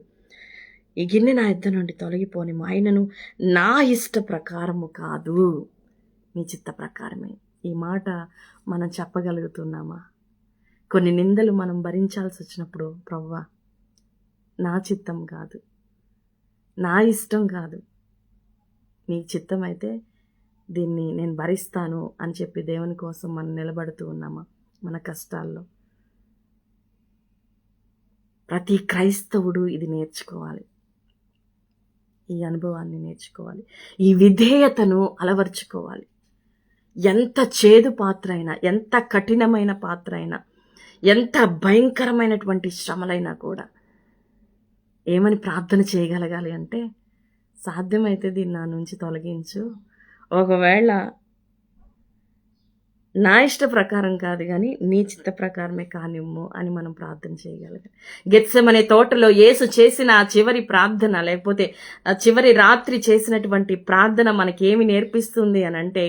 ఈ గిన్నె నా యొద్ద నుండి తొలగిపోనిమ్ము, ఆయనను నా ఇష్ట ప్రకారము కాదు, నీ చిత్త ప్రకారమే. ఈ మాట మనం చెప్పగలుగుతున్నామా? కొన్ని నిందలు మనం భరించాల్సి వచ్చినప్పుడు, ప్రభువా నా చిత్తం కాదు, నా ఇష్టం కాదు, నీ చిత్తం అయితే దీన్ని నేను భరిస్తాను అని చెప్పి దేవుని కోసం మనం నిలబడుతూ ఉన్నామా? మన కష్టాల్లో ప్రతి క్రైస్తవుడు ఇది నేర్చుకోవాలి, ఈ అనుభవాన్ని నేర్చుకోవాలి, ఈ విధేయతను అలవర్చుకోవాలి. ఎంత చేదు పాత్ర అయినా, ఎంత కఠినమైన పాత్ర అయినా, ఎంత భయంకరమైనటువంటి శ్రమలైనా కూడా ఏమని ప్రార్థన చేయగలగాలి అంటే, సాధ్యమైతే దీన్ని నా నుంచి తొలగించు, ఒకవేళ నా ఇష్ట ప్రకారం కాదు కానీ నీ చిత్త ప్రకారమే కానిమ్ము అని మనం ప్రార్థన చేయగలగాలి. గెత్సెమనే తోటలో యేసు చేసిన ఆ చివరి ప్రార్థన, లేకపోతే ఆ చివరి రాత్రి చేసినటువంటి ప్రార్థన మనకేమి నేర్పిస్తుంది అని అంటే,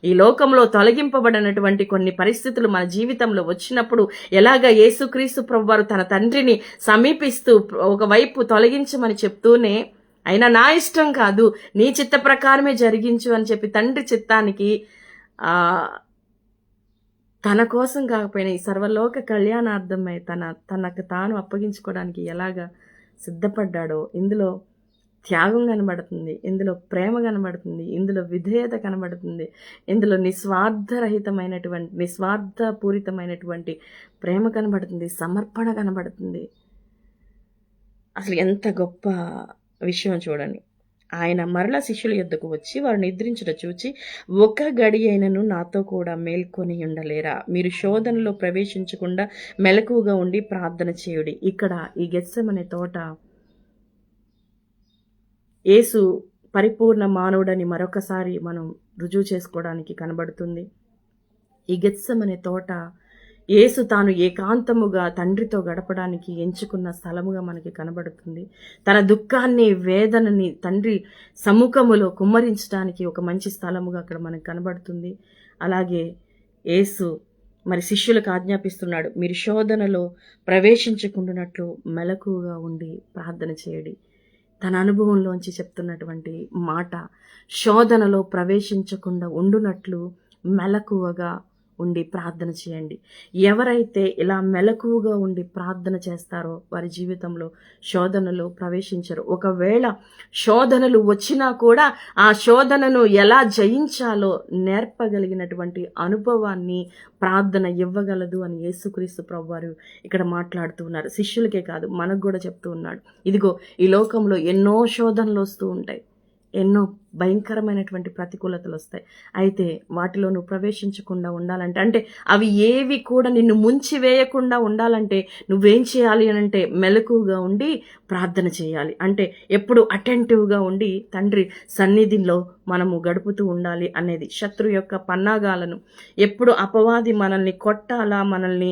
ఈ లోకంలో తొలగింపబడినటువంటి కొన్ని పరిస్థితులు మన జీవితంలో వచ్చినప్పుడు ఎలాగ యేసుక్రీస్తు ప్రభువారు తన తండ్రిని సమీపిస్తూ ఒకవైపు తొలగించమని చెప్తూనే, అయినా నా ఇష్టం కాదు, నీ చిత్త ప్రకారమే జరిగించు అని చెప్పి తండ్రి చిత్తానికి తన కోసం కాకపోయినా ఈ సర్వలోక కళ్యాణార్థమై తనకు తాను అప్పగించుకోవడానికి ఎలాగా సిద్ధపడ్డాడో ఇందులో త్యాగం కనబడుతుంది, ఇందులో ప్రేమ కనబడుతుంది, ఇందులో విధేయత కనబడుతుంది, ఇందులో నిస్వార్థపూరితమైనటువంటి ప్రేమ కనబడుతుంది, సమర్పణ కనబడుతుంది. అసలు ఎంత గొప్ప విషయం చూడండి. ఆయన మరల శిష్యుల యొద్దకు వచ్చి వారు నిద్రించుట చూచి, ఒక గడి అయినను నాతో కూడా మేల్కొని ఉండలేరా? మీరు శోధనలో ప్రవేశించకుండా మెలకువగా ఉండి ప్రార్థన చేయుడి. ఇక్కడ ఈ గెత్సెమనే తోట యేసు పరిపూర్ణ మానవుడని మరొకసారి మనం రుజువు చేసుకోవడానికి కనబడుతుంది. ఈ గెత్సెమనే తోట యేసు తాను ఏకాంతముగా తండ్రితో గడపడానికి ఎంచుకున్న స్థలముగా మనకి కనబడుతుంది. తన దుఃఖాన్ని, వేదనని తండ్రి సముఖములో కుమ్మరించడానికి ఒక మంచి స్థలముగా అక్కడ మనకు కనబడుతుంది. అలాగే యేసు మరి శిష్యులకు ఆజ్ఞాపిస్తున్నాడు, మీరు శోధనలో ప్రవేశించకుండానట్లు మెలకువగా ఉండి ప్రార్థన చేయడి. తన అనుభవంలోంచి చెప్తున్నటువంటి మాట, శోధనలో ప్రవేశించకుండా ఉండునట్లు మెలకువగా ఉండి ప్రార్థన చేయండి. ఎవరైతే ఇలా మెలకువగా ఉండి ప్రార్థన చేస్తారో వారి జీవితంలో శోధనలు ప్రవేశించరు. ఒకవేళ శోధనలు వచ్చినా కూడా ఆ శోధనను ఎలా జయించాలో నేర్పగలిగినటువంటి అనుభవాన్ని ప్రార్థన ఇవ్వగలదు అని యేసుక్రీస్తు ప్రభువారు ఇక్కడ మాట్లాడుతూ ఉన్నారు. శిష్యులకే కాదు, మనకు కూడా చెప్తూ ఉన్నాడు. ఇదిగో ఈ లోకంలో ఎన్నో శోధనలు వస్తూ ఉంటాయి, ఎన్నో భయంకరమైనటువంటి ప్రతికూలతలు వస్తాయి. అయితే వాటిలో నువ్వు ప్రవేశించకుండా ఉండాలంటే, అంటే అవి ఏవి కూడా నిన్ను ముంచి వేయకుండా ఉండాలంటే నువ్వేం చేయాలి అని అంటే, మెలకువగా ఉండి ప్రార్థన చేయాలి. అంటే ఎప్పుడు అటెంటివ్గా ఉండి తండ్రి సన్నిధిలో మనము గడుపుతూ ఉండాలి అనేది. శత్రు యొక్క పన్నాగాలను ఎప్పుడు అపవాది మనల్ని కొట్టాలా, మనల్ని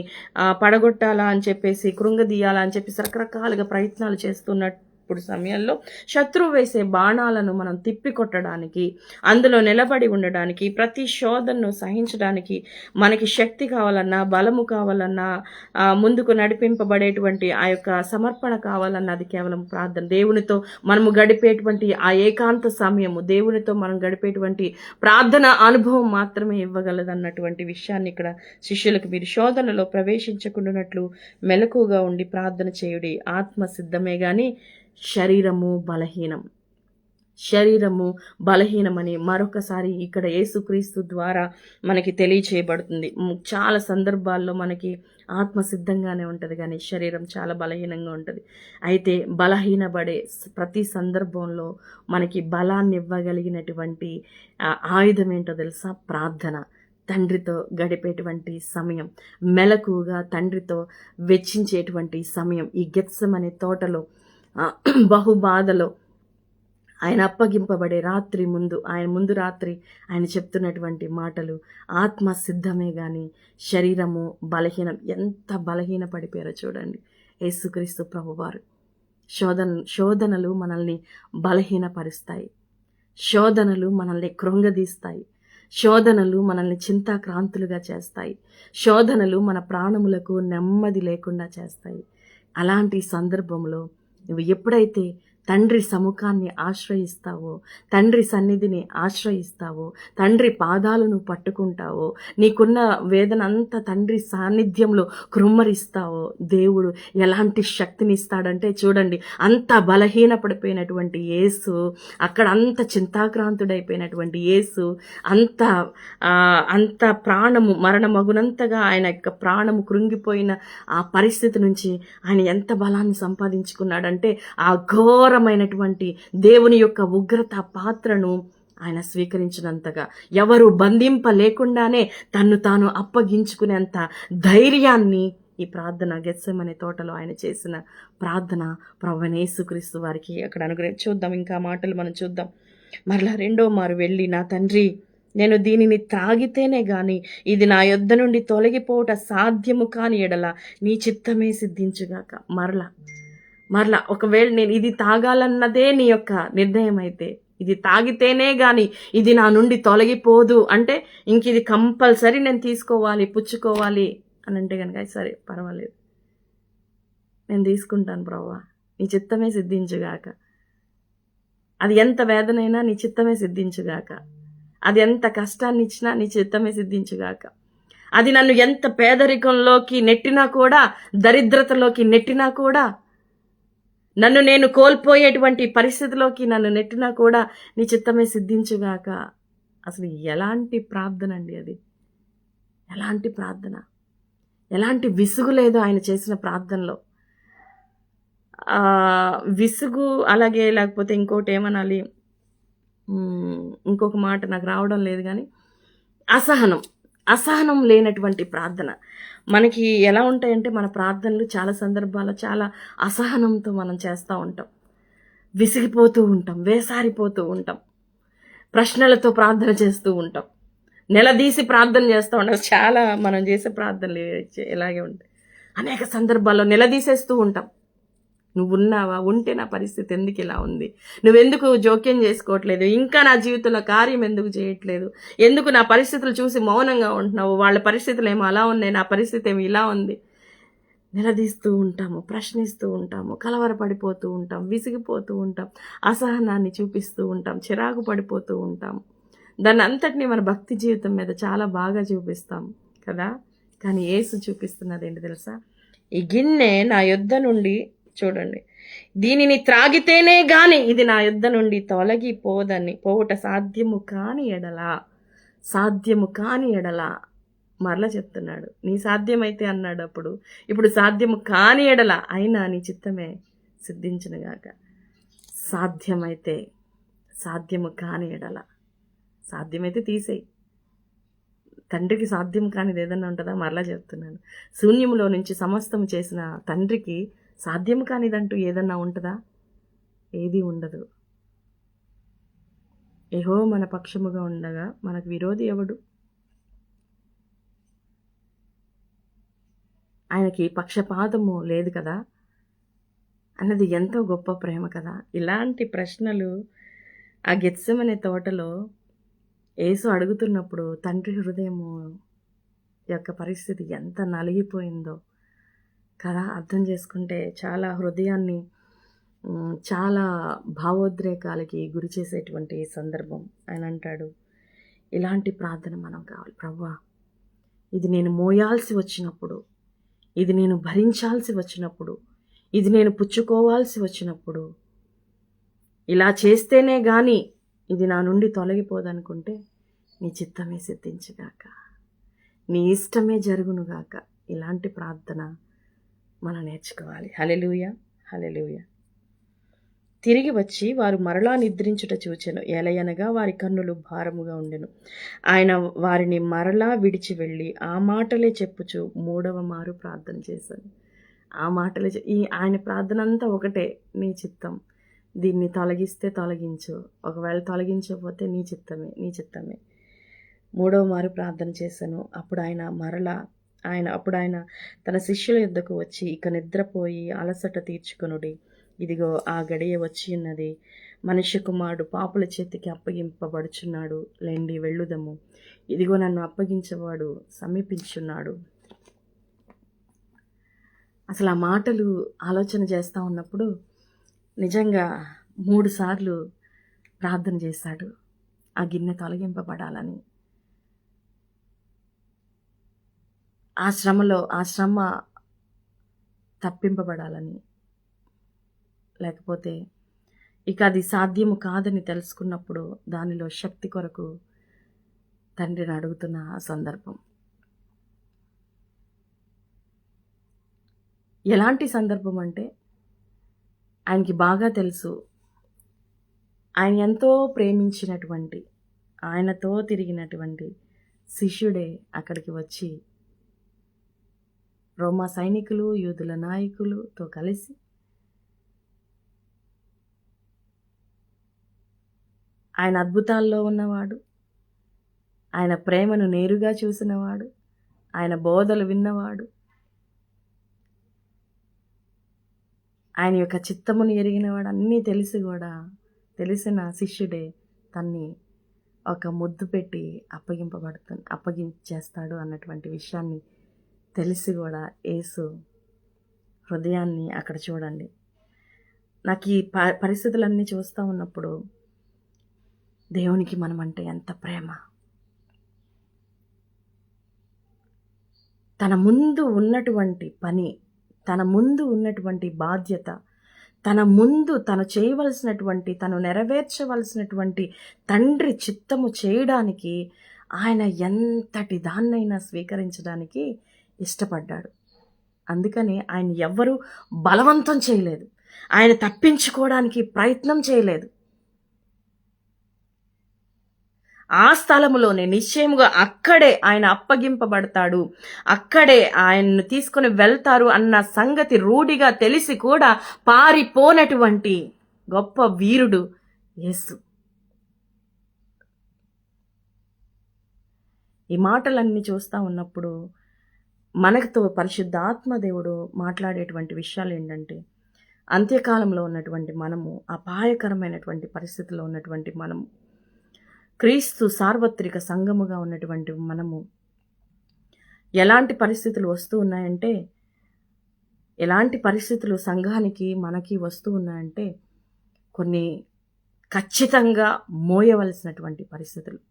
పడగొట్టాలా అని చెప్పేసి, కృంగదీయాలా అని చెప్పేసి రకరకాలుగా ప్రయత్నాలు చేస్తున్నట్టు సమయంలో శత్రువు వేసే బాణాలను మనం తిప్పి కొట్టడానికి, అందులో నిలబడి ఉండడానికి, ప్రతి శోధనను సహించడానికి మనకి శక్తి కావాలన్నా, బలము కావాలన్నా, ముందుకు నడిపింపబడేటువంటి ఆ యొక్క సమర్పణ కావాలన్నా అది కేవలం ప్రార్థన. దేవునితో మనము గడిపేటువంటి ఆ ఏకాంత సమయము, దేవునితో మనం గడిపేటువంటి ప్రార్థన అనుభవం మాత్రమే ఇవ్వగలదన్నటువంటి విషయాన్ని ఇక్కడ శిష్యులకు, మీరు శోధనలో ప్రవేశించకుండానట్లు మెలకువగా ఉండి ప్రార్థన చేయుడి. ఆత్మ సిద్ధమే గాని శరీరము బలహీనమని మరొకసారి ఇక్కడ యేసుక్రీస్తు ద్వారా మనకి తెలియచేయబడుతుంది. చాలా సందర్భాల్లో మనకి ఆత్మ సిద్ధంగానే ఉంటుంది కానీ శరీరం చాలా బలహీనంగా ఉంటుంది. అయితే బలహీనపడే ప్రతి సందర్భంలో మనకి బలాన్ని ఇవ్వగలిగినటువంటి ఆయుధం ఏంటో తెలుసా? ప్రార్థన. తండ్రితో గడిపేటువంటి సమయం, మెలకుగా తండ్రితో వెచ్చించేటువంటి సమయం. ఈ గెత్సెమనే తోటలో బహుబాధలో ఆయన అప్పగింపబడే రాత్రి ముందు రాత్రి ఆయన చెప్తున్నటువంటి మాటలు, ఆత్మ సిద్ధమే కానీ శరీరము బలహీనం. ఎంత బలహీన పడిపోయారో చూడండి యేసుక్రీస్తు ప్రభువారు. శోధనలు మనల్ని బలహీనపరుస్తాయి, శోధనలు మనల్ని కృంగదీస్తాయి, శోధనలు మనల్ని చింతాక్రాంతులుగా చేస్తాయి, శోధనలు మన ప్రాణములకు నెమ్మది లేకుండా చేస్తాయి. అలాంటి సందర్భంలో నువ్వు ఎప్పుడైతే తండ్రి సముఖాన్ని ఆశ్రయిస్తావో, తండ్రి సన్నిధిని ఆశ్రయిస్తావో, తండ్రి పాదాలను పట్టుకుంటావో, నీకున్న వేదన అంతా తండ్రి సాన్నిధ్యంలో కృమ్మరిస్తావో, దేవుడు ఎలాంటి శక్తిని ఇస్తాడంటే చూడండి, అంత బలహీనపడిపోయినటువంటి యేసు, అక్కడ అంత చింతాక్రాంతుడైపోయినటువంటి యేసు, అంత అంత ప్రాణము మరణమగునంతగా ఆయన యొక్క ప్రాణము కృంగిపోయిన ఆ పరిస్థితి నుంచి ఆయన ఎంత బలాన్ని సంపాదించుకున్నాడంటే ఆ ఘోరమైనటువంటి దేవుని యొక్క ఉగ్రత పాత్రను ఆయన స్వీకరించినంతగా, ఎవరు బంధింపలేకుండానే తన్ను తాను అప్పగించుకునేంత ధైర్యాన్ని ఈ ప్రార్థన గెత్సెమనే తోటలో ఆయన చేసిన ప్రార్థన ప్రభువైన యేసుక్రీస్తు వారికి అక్కడ చూద్దాం. ఇంకా మాటలు మనం చూద్దాం. మరలా రెండో మారు వెళ్ళి, నా తండ్రి, నేను దీనిని త్రాగితేనే గాని ఇది నా యొద్ద నుండి తొలగిపోవట సాధ్యము కాని ఎడల నీ చిత్తమే సిద్ధించుగాక. మరలా ఒకవేళ నేను ఇది తాగాలన్నదే నీ యొక్క నిర్ణయం అయితే, ఇది తాగితేనే గాని ఇది నా నుండి తొలగిపోదు అంటే, ఇంక ఇది కంపల్సరీ నేను తీసుకోవాలి, పుచ్చుకోవాలి అని అంటే కనుక, సరే పర్వాలేదు, నేను తీసుకుంటాను ప్రభువా, నీ చిత్తమే సిద్ధించుగాక. అది ఎంత వేదనైనా నీ చిత్తమే సిద్ధించుగాక. అది ఎంత కష్టాన్ని ఇచ్చినా నీ చిత్తమే సిద్ధించుగాక. అది నన్ను ఎంత పేదరికంలోకి నెట్టినా కూడా, దరిద్రతలోకి నెట్టినా కూడా, నన్ను నేను కోల్పోయేటువంటి పరిస్థితిలోకి నన్ను నెట్టినా కూడా నీ చిత్తమే సిద్ధించుగాక. అసలు ఎలాంటి ప్రార్థన అండి అది! ఎలాంటి ప్రార్థన! ఎలాంటి విసుగు లేదు ఆయన చేసిన ప్రార్థనలో. విసుగు, అలాగే లేకపోతే ఇంకోటి ఏమనాలి, ఇంకొక మాట నాకు రావడం లేదు కానీ, అసహనం లేనటువంటి ప్రార్థన. మనకి ఎలా ఉంటాయంటే మన ప్రార్థనలు చాలా సందర్భాల్లో చాలా అసహనంతో మనం చేస్తూ ఉంటాం, విసిగిపోతూ ఉంటాం, వేసారిపోతూ ఉంటాం, ప్రశ్నలతో ప్రార్థన చేస్తూ ఉంటాం, నిలదీసి ప్రార్థన చేస్తూ ఉంటాం. చాలా మనం చేసే ప్రార్థనలు ఇలాగే ఉంటాయి. అనేక సందర్భాల్లో నిలదీసేస్తూ ఉంటాం. నువ్వు ఉన్నావా? ఉంటే నా పరిస్థితి ఎందుకు ఇలా ఉంది? నువ్వెందుకు జోక్యం చేసుకోవట్లేదు? ఇంకా నా జీవితంలో కార్యం ఎందుకు చేయట్లేదు? ఎందుకు నా పరిస్థితులు చూసి మౌనంగా ఉంటున్నావు? వాళ్ళ పరిస్థితులు ఏమో అలా ఉన్నాయి, నా పరిస్థితి ఏమో ఇలా ఉంది. నిలదీస్తూ ఉంటాము, ప్రశ్నిస్తూ ఉంటాము, కలవరపడిపోతూ ఉంటాం, విసిగిపోతూ ఉంటాం, అసహనాన్ని చూపిస్తూ ఉంటాం, చిరాకు పడిపోతూ ఉంటాం. దాన్ని అంతటినీ మన భక్తి జీవితం మీద చాలా బాగా చూపిస్తాం కదా. కానీ యేసు చూపిస్తున్నది ఏంటి తెలుసా? ఈ గిన్నె నా యొద్ద నుండి, చూడండి, దీనిని త్రాగితేనే గాని ఇది నా యొద్ద నుండి పోవుట సాధ్యము కాని ఎడల మరలా చెప్తున్నాడు. నీ సాధ్యమైతే అన్నాడు అప్పుడు, ఇప్పుడు సాధ్యము కాని ఎడల అయినా నీ చిత్తమే సిద్ధించునుగాక. సాధ్యము కాని ఎడల, సాధ్యమైతే తీసేయి. తండ్రికి సాధ్యం కానిది ఏదన్నా ఉంటుందా? మరలా చెప్తున్నాను, శూన్యములో నుంచి సమస్తం చేసిన తండ్రికి సాధ్యం కానిదంటూ ఏదన్నా ఉంటుందా? ఏది ఉండదు. యెహోవా మన పక్షముగా ఉండగా మనకు విరోధి ఎవడు? ఆయనకి పక్షపాతము లేదు కదా అన్నది ఎంతో గొప్ప ప్రేమ కదా. ఇలాంటి ప్రశ్నలు ఆ గెత్సెమనే తోటలో యేసు అడుగుతున్నప్పుడు తండ్రి హృదయము యొక్క పరిస్థితి ఎంత నలిగిపోయిందో కదా. అర్థం చేసుకుంటే చాలా హృదయాన్ని చాలా భావోద్రేకాలకి గురి చేసేటువంటి సందర్భం. ఆయన అంటాడు, ఇలాంటి ప్రార్థన మనం కావాలి. ప్రభువా, ఇది నేను మోయాల్సి వచ్చినప్పుడు, ఇది నేను భరించాల్సి వచ్చినప్పుడు, ఇది నేను పుచ్చుకోవాల్సి వచ్చినప్పుడు, ఇలా చేస్తేనే కానీ ఇది నా నుండి తొలగిపోదనుకుంటే నీ చిత్తమే సిద్ధించుగాక, నీ ఇష్టమే జరుగునుగాక. ఇలాంటి ప్రార్థన మనం నేర్చుకోవాలి. హల్లెలూయా, హల్లెలూయా. తిరిగి వచ్చి వారు మరలా నిద్రించుట చూచెను. ఎలయనగా వారి కన్నులు భారముగా ఉండెను. ఆయన వారిని మరలా విడిచి వెళ్ళి ఆ మాటలే చెప్పుచు 3వ మారు ప్రార్థన చేశాను. ఆ మాటలే ఆయన ప్రార్థన అంతా ఒకటే, నీ చిత్తం, దీన్ని తొలగిస్తే తొలగించు, ఒకవేళ తొలగించకపోతే నీ చిత్తమే. 3వ మారు ప్రార్థన చేశాను. అప్పుడు ఆయన తన శిష్యుల యొద్దకు వచ్చి, ఇక నిద్రపోయి అలసట తీర్చుకొనుడి, ఇదిగో ఆ గడియ వచ్చి ఉన్నది, మనుష్య కుమారుడు పాపుల చేతికి అప్పగింపబడుచున్నాడు, లేండి వెళ్ళుదము, ఇదిగో నన్ను అప్పగించేవాడు సమీపించున్నాడు. అసలు ఆ మాటలు ఆలోచన చేస్తూ ఉన్నప్పుడు నిజంగా 3 సార్లు ప్రార్థన చేశాడు ఆ గిన్నె తొలగింపబడాలని. ఆ శ్రమ తప్పింపబడాలని. లేకపోతే ఇక అది సాధ్యము కాదని తెలుసుకున్నప్పుడు దానిలో శక్తి కొరకు తండ్రిని అడుగుతున్న ఆ సందర్భం. ఎలాంటి సందర్భం అంటే, ఆయనకి బాగా తెలుసు, ఆయన ఎంతో ప్రేమించినటువంటి, ఆయనతో తిరిగినటువంటి శిష్యుడే అక్కడికి వచ్చి రోమా సైనికులు, యూదుల నాయకులతో కలిసి ఆయన అద్భుతాల్లో ఉన్నవాడు, ఆయన ప్రేమను నేరుగా చూసినవాడు, ఆయన బోధలు విన్నవాడు, ఆయన యొక్క చిత్తమును ఎరిగినవాడు, అన్నీ తెలిసిన శిష్యుడే తన్ని ఒక ముద్దు పెట్టి అప్పగించేస్తాడు అన్నటువంటి విషయాన్ని తెలిసి కూడా యేసు హృదయాన్ని అక్కడ చూడండి. నాకు ఈ పరిస్థితులన్నీ చూస్తూ ఉన్నప్పుడు దేవునికి మనమంటే ఎంత ప్రేమ. తన ముందు ఉన్నటువంటి పని, తన ముందు ఉన్నటువంటి బాధ్యత, తను చేయవలసినటువంటి, తను నెరవేర్చవలసినటువంటి తండ్రి చిత్తము చేయడానికి ఆయన ఎంతటి దాన్నైనా స్వీకరించడానికి ఇష్టపడ్డాడు. అందుకని ఆయన ఎవ్వరూ బలవంతం చేయలేదు, ఆయన తప్పించుకోవడానికి ప్రయత్నం చేయలేదు. ఆ స్థలములోనే నిశ్చయముగా అక్కడే ఆయన అప్పగింపబడతాడు, అక్కడే ఆయన్ను తీసుకొని వెళ్తారు అన్న సంగతి రూఢిగా తెలిసి కూడా పారిపోనటువంటి గొప్ప వీరుడు యేసు. ఈ మాటలన్నీ చూస్తూ ఉన్నప్పుడు మనతో పరిశుద్ధాత్మ దేవుడు మాట్లాడేటువంటి విషయాలు ఏంటంటే, అంత్యకాలంలో ఉన్నటువంటి మనము, అపాయకరమైనటువంటి పరిస్థితుల్లో ఉన్నటువంటి మనము, క్రీస్తు సార్వత్రిక సంఘముగా ఉన్నటువంటి మనము ఎలాంటి పరిస్థితులు వస్తూ ఉన్నాయంటే, ఎలాంటి పరిస్థితులు సంఘానికి మనకి వస్తూ ఉన్నాయంటే, కొన్ని ఖచ్చితంగా మోయవలసినటువంటి పరిస్థితులు,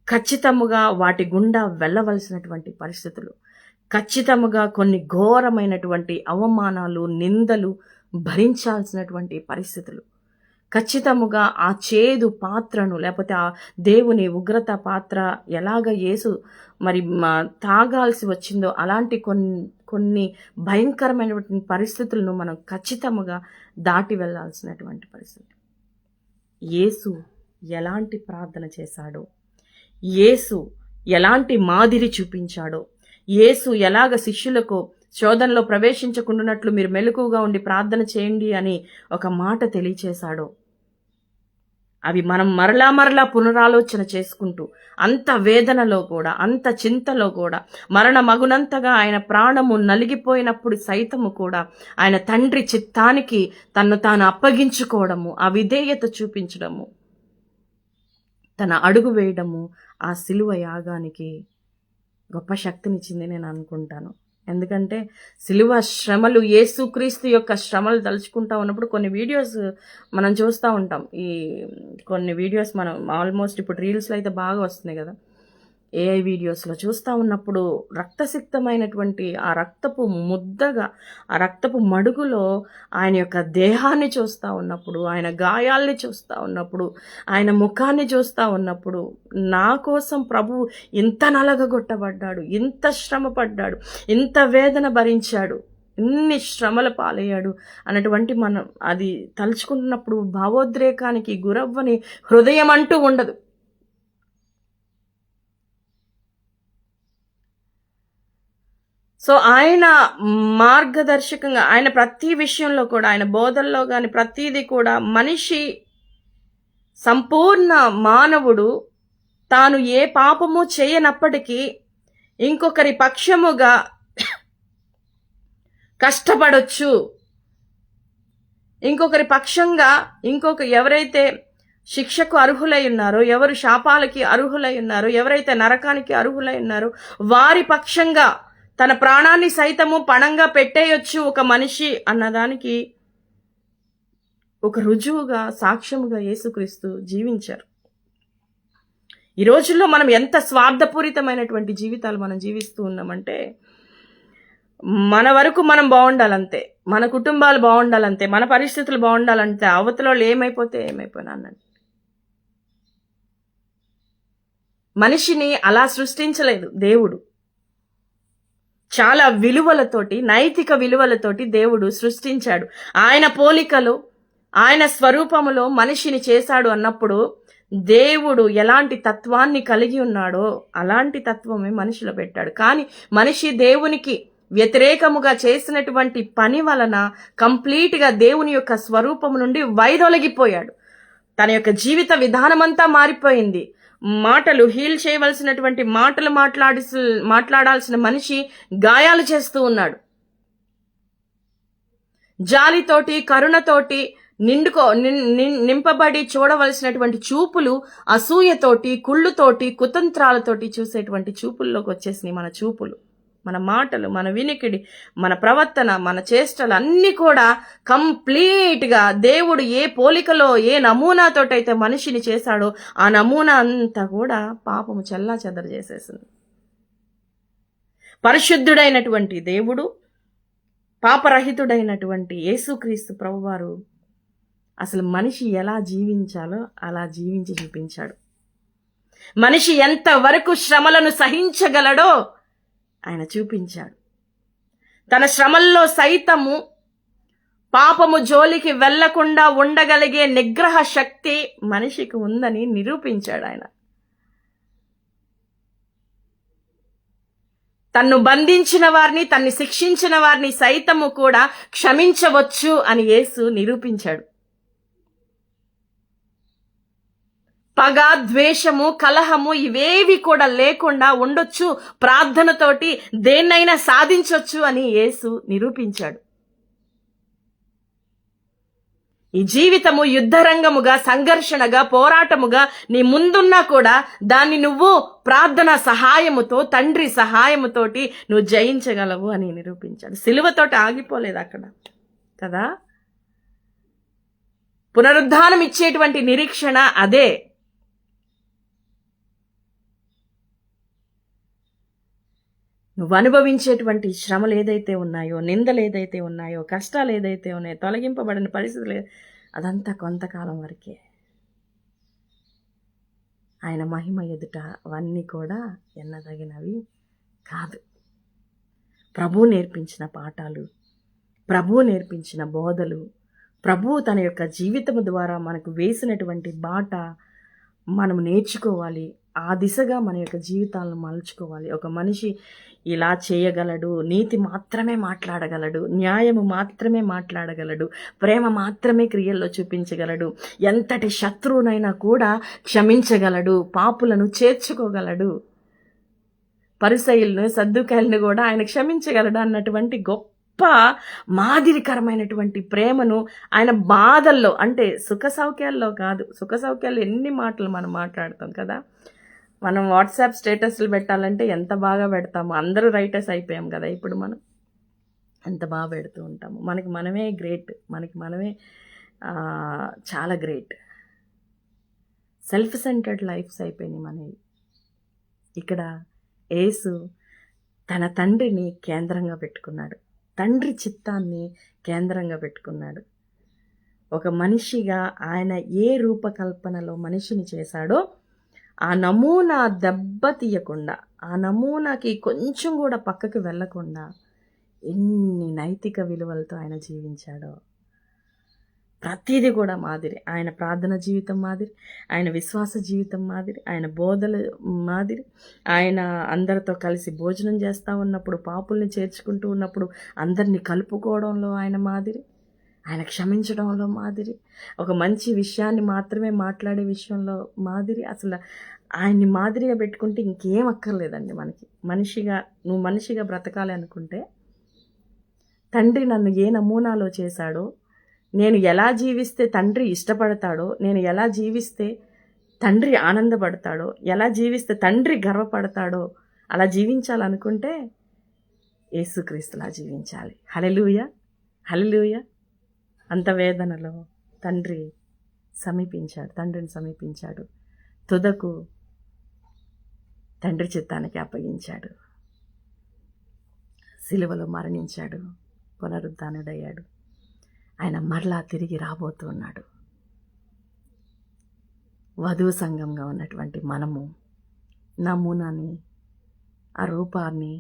ఖచ్చితముగా వాటి గుండా వెళ్ళవలసినటువంటి పరిస్థితులు, ఖచ్చితముగా కొన్ని ఘోరమైనటువంటి అవమానాలు, నిందలు భరించాల్సినటువంటి పరిస్థితులు, ఖచ్చితముగా ఆ చేదు పాత్రను, లేకపోతే ఆ దేవుని ఉగ్రత పాత్ర ఎలాగ యేసు మరి తాగాల్సి వచ్చిందో అలాంటి కొన్ని భయంకరమైనటువంటి పరిస్థితులను మనం ఖచ్చితముగా దాటి వెళ్ళాల్సినటువంటి పరిస్థితి. యేసు ఎలాంటి ప్రార్థన చేశాడో, యేసు ఎలాంటి మాదిరి చూపించాడో, యేసు ఎలాగ శిష్యులకు శోధనలో ప్రవేశించకుండానట్లు మీరు మెలకువగా ఉండి ప్రార్థన చేయండి అని ఒక మాట తెలియచేశాడో, అవి మనం మరలా పునరాలోచన చేసుకుంటూ, అంత వేదనలో కూడా, అంత చింతలో కూడా, మగునంతగా ఆయన ప్రాణము నలిగిపోయినప్పుడు సైతము కూడా ఆయన తండ్రి చిత్తానికి తన్ను తాను అప్పగించుకోవడము, ఆ విధేయత చూపించడము, తన అడుగు వేయడము ఆ సిలువ యాగానికి గొప్ప శక్తినిచ్చింది నేను అనుకుంటాను. ఎందుకంటే సిలువ శ్రమలు, యేసుక్రీస్తు యొక్క శ్రమలు తలుచుకుంటా ఉన్నప్పుడు కొన్ని వీడియోస్ మనం చూస్తూ ఉంటాం. కొన్ని వీడియోస్ మనం ఆల్మోస్ట్ ఇప్పుడు రీల్స్లో అయితే బాగా వస్తున్నాయి కదా, ఏఐ వీడియోస్లో చూస్తూ ఉన్నప్పుడు రక్తసిక్తమైనటువంటి ఆ రక్తపు ముద్దగా, ఆ రక్తపు మడుగులో ఆయన యొక్క దేహాన్ని చూస్తూ ఉన్నప్పుడు, ఆయన గాయాల్ని చూస్తూ ఉన్నప్పుడు, ఆయన ముఖాన్ని చూస్తూ ఉన్నప్పుడు, నా కోసం ప్రభువు ఇంత నలగగొట్టబడ్డాడు, ఇంత శ్రమ పడ్డాడు, ఇంత వేదన భరించాడు, ఇన్ని శ్రమల పాలయ్యాడు అన్నటువంటి మనం అది తలుచుకుంటున్నప్పుడు భావోద్రేకానికి గురవ్వని హృదయం అంటూ ఉండదు. సో ఆయన మార్గదర్శకంగా, ఆయన ప్రతి విషయంలో కూడా, ఆయన బోధల్లో కానీ ప్రతిదీ కూడా, మనిషి సంపూర్ణ మానవుడు తాను ఏ పాపము చేయనప్పటికీ ఇంకొకరి పక్షముగా కష్టపడొచ్చు, ఇంకొకరి పక్షంగా ఎవరైతే శిక్షకు అర్హులై ఉన్నారో, ఎవరు శాపాలకి అర్హులై ఉన్నారో, ఎవరైతే నరకానికి అర్హులై ఉన్నారో వారి పక్షంగా తన ప్రాణాన్ని సైతము పణంగా పెట్టేయొచ్చు ఒక మనిషి అన్నదానికి ఒక రుజువుగా, సాక్ష్యముగా యేసుక్రీస్తు జీవించారు. ఈ రోజుల్లో మనం ఎంత స్వార్థపూరితమైనటువంటి జీవితాలు మనం జీవిస్తూ ఉన్నామంటే, మన వరకు మనం బాగుండాలంతే, మన కుటుంబాలు బాగుండాలంతే, మన పరిస్థితులు బాగుండాలంతే, అవతల వాళ్ళు ఏమైపోతే ఏమైపోయినా అన్నట్టు. మనిషిని అలా సృష్టించలేదు దేవుడు. చాలా విలువలతోటి, నైతిక విలువలతోటి దేవుడు సృష్టించాడు. ఆయన పోలికలో, ఆయన స్వరూపములో మనిషిని చేశాడు అన్నప్పుడు దేవుడు ఎలాంటి తత్వాన్ని కలిగి ఉన్నాడో అలాంటి తత్వమే మనిషిలో పెట్టాడు. కానీ మనిషి దేవునికి వ్యతిరేకముగా చేసినటువంటి పని వలన కంప్లీట్గా దేవుని యొక్క స్వరూపము నుండి వైదొలగిపోయాడు. తన యొక్క జీవిత విధానమంతా మారిపోయింది. మాటలు హీల్ చేయవలసినటువంటి మాటలు మాట్లాడాల్సిన మనిషి గాయాలు చేస్తూ ఉన్నాడు. జాలితోటి, కరుణతోటి నింపబడి చూడవలసినటువంటి చూపులు అసూయతోటి, కుళ్ళుతోటి, కుతంత్రాలతోటి చూసేటువంటి చూపుల్లోకి వచ్చేసినాయి మన చూపులు. మన మాటలు, మన వినికిడి, మన ప్రవర్తన, మన చేష్టలు అన్నీ కూడా కంప్లీట్గా దేవుడు ఏ పోలికలో, ఏ నమూనాతోటైతే మనిషిని చేశాడో ఆ నమూనా అంతా కూడా పాపము చెల్లా చెదర చేసేసింది. పరిశుద్ధుడైనటువంటి దేవుడు, పాపరహితుడైనటువంటి యేసుక్రీస్తు ప్రభువారు అసలు మనిషి ఎలా జీవించాలో అలా జీవించి చూపించాడు. మనిషి ఎంతవరకు శ్రమలను సహించగలడో ఆయన చూపించాడు. తన శ్రమల్లో సైతము పాపము జోలికి వెళ్లకుండా ఉండగలిగే నిగ్రహ శక్తి మనిషికి ఉందని నిరూపించాడు ఆయన. తన్ను బంధించిన వారిని, తన్ని శిక్షించిన వారిని సైతము కూడా క్షమించవచ్చు అని యేసు నిరూపించాడు. పగ, ద్వేషము, కలహము ఇవేవి కూడా లేకుండా ఉండొచ్చు, ప్రార్థనతోటి దేన్నైనా సాధించొచ్చు అని యేసు నిరూపించాడు. ఈ జీవితము యుద్ధరంగముగా, సంఘర్షణగా, పోరాటముగా నీ ముందున్నా కూడా దాన్ని నువ్వు ప్రార్థన సహాయముతో, తండ్రి సహాయముతోటి నువ్వు జయించగలవు అని నిరూపించాడు. సిలువతోటి ఆగిపోలేదు అక్కడ కదా. పునరుద్ధానం ఇచ్చేటువంటి నిరీక్షణ అదే. నువ్వు అనుభవించేటువంటి శ్రమలు ఏదైతే ఉన్నాయో, నిందలు ఏదైతే ఉన్నాయో, కష్టాలు ఏదైతే ఉన్నాయో, తొలగింపబడిన పరిస్థితులు అదంతా కొంతకాలం వరకే. ఆయన మహిమ ఎదుట అవన్నీ కూడా ఎన్నదగినవి కాదు. ప్రభువు నేర్పించిన పాఠాలు, ప్రభువు నేర్పించిన బోధలు, ప్రభువు తన యొక్క జీవితము ద్వారా మనకు వేసినటువంటి బాట మనం నేర్చుకోవాలి. ఆ దిశగా మన యొక్క జీవితాలను మలుచుకోవాలి. ఒక మనిషి ఇలా చేయగలడు, నీతి మాత్రమే మాట్లాడగలడు, న్యాయము మాత్రమే మాట్లాడగలడు, ప్రేమ మాత్రమే క్రియల్లో చూపించగలడు, ఎంతటి శత్రువునైనా కూడా క్షమించగలడు, పాపులను చేర్చుకోగలడు, పరిసయ్యులను, సద్దుకాయలను కూడా ఆయన క్షమించగలడు అన్నటువంటి గొప్ప మాదిరికరమైనటువంటి ప్రేమను ఆయన బాధల్లో, అంటే సుఖ సౌఖ్యాల్లో కాదు. సుఖ సౌఖ్యాల్లో ఎన్ని మాటలు మనం మాట్లాడతాం కదా. మనం వాట్సాప్ స్టేటస్లు పెట్టాలంటే ఎంత బాగా పెడతాము. అందరూ రైటర్స్ అయిపోయాం కదా ఇప్పుడు. మనం ఎంత బాగా పెడుతూ ఉంటాము. మనకి మనమే గ్రేట్, మనకి మనమే చాలా గ్రేట్. సెల్ఫ్ సెంటర్డ్ లైఫ్స్ అయిపోయినాయి మనవి. ఇక్కడ యేసు తన తండ్రిని కేంద్రంగా పెట్టుకున్నాడు, తండ్రి చిత్తాన్ని కేంద్రంగా పెట్టుకున్నాడు. ఒక మనిషిగా ఆయన ఏ రూపకల్పనలో మనిషిని చేశాడో ఆ నమూనా దెబ్బతీయకుండా, ఆ నమూనాకి కొంచెం కూడా పక్కకు వెళ్లకుండా ఎన్ని నైతిక విలువలతో ఆయన జీవించాడో. ప్రతిదీ కూడా మాదిరి. ఆయన ప్రార్థన జీవితం మాదిరి, ఆయన విశ్వాస జీవితం మాదిరి, ఆయన బోధల మాదిరి, ఆయన అందరితో కలిసి భోజనం చేస్తూ ఉన్నప్పుడు, పాపుల్ని చేర్చుకుంటూ ఉన్నప్పుడు అందరినీ కలుపుకోవడంలో ఆయన మాదిరి, ఆయన క్షమించడంలో మాదిరి, ఒక మంచి విషయాన్ని మాత్రమే మాట్లాడే విషయంలో మాదిరి. అసలు ఆయన్ని మాదిరిగా పెట్టుకుంటే ఇంకేం అక్కర్లేదండి మనకి. నువ్వు మనిషిగా బ్రతకాలి అనుకుంటే తండ్రి నన్ను ఏ నమూనాలో చేశాడో, నేను ఎలా జీవిస్తే తండ్రి ఇష్టపడతాడో, నేను ఎలా జీవిస్తే తండ్రి ఆనందపడతాడో, ఎలా జీవిస్తే తండ్రి గర్వపడతాడో అలా జీవించాలనుకుంటే యేసుక్రీస్తులా జీవించాలి. హల్లెలూయా, హల్లెలూయా. అంత వేదనలో, తండ్రిని సమీపించాడు. తుదకు తండ్రి చిత్తానికి అప్పగించాడు. సిలువలో మరణించాడు, పునరుద్ధానుడయ్యాడు. ఆయన మరలా తిరిగి రాబోతున్నాడు. వధువు సంఘంగా ఉన్నటువంటి మనము నమూనాని, ఆ రూపాన్ని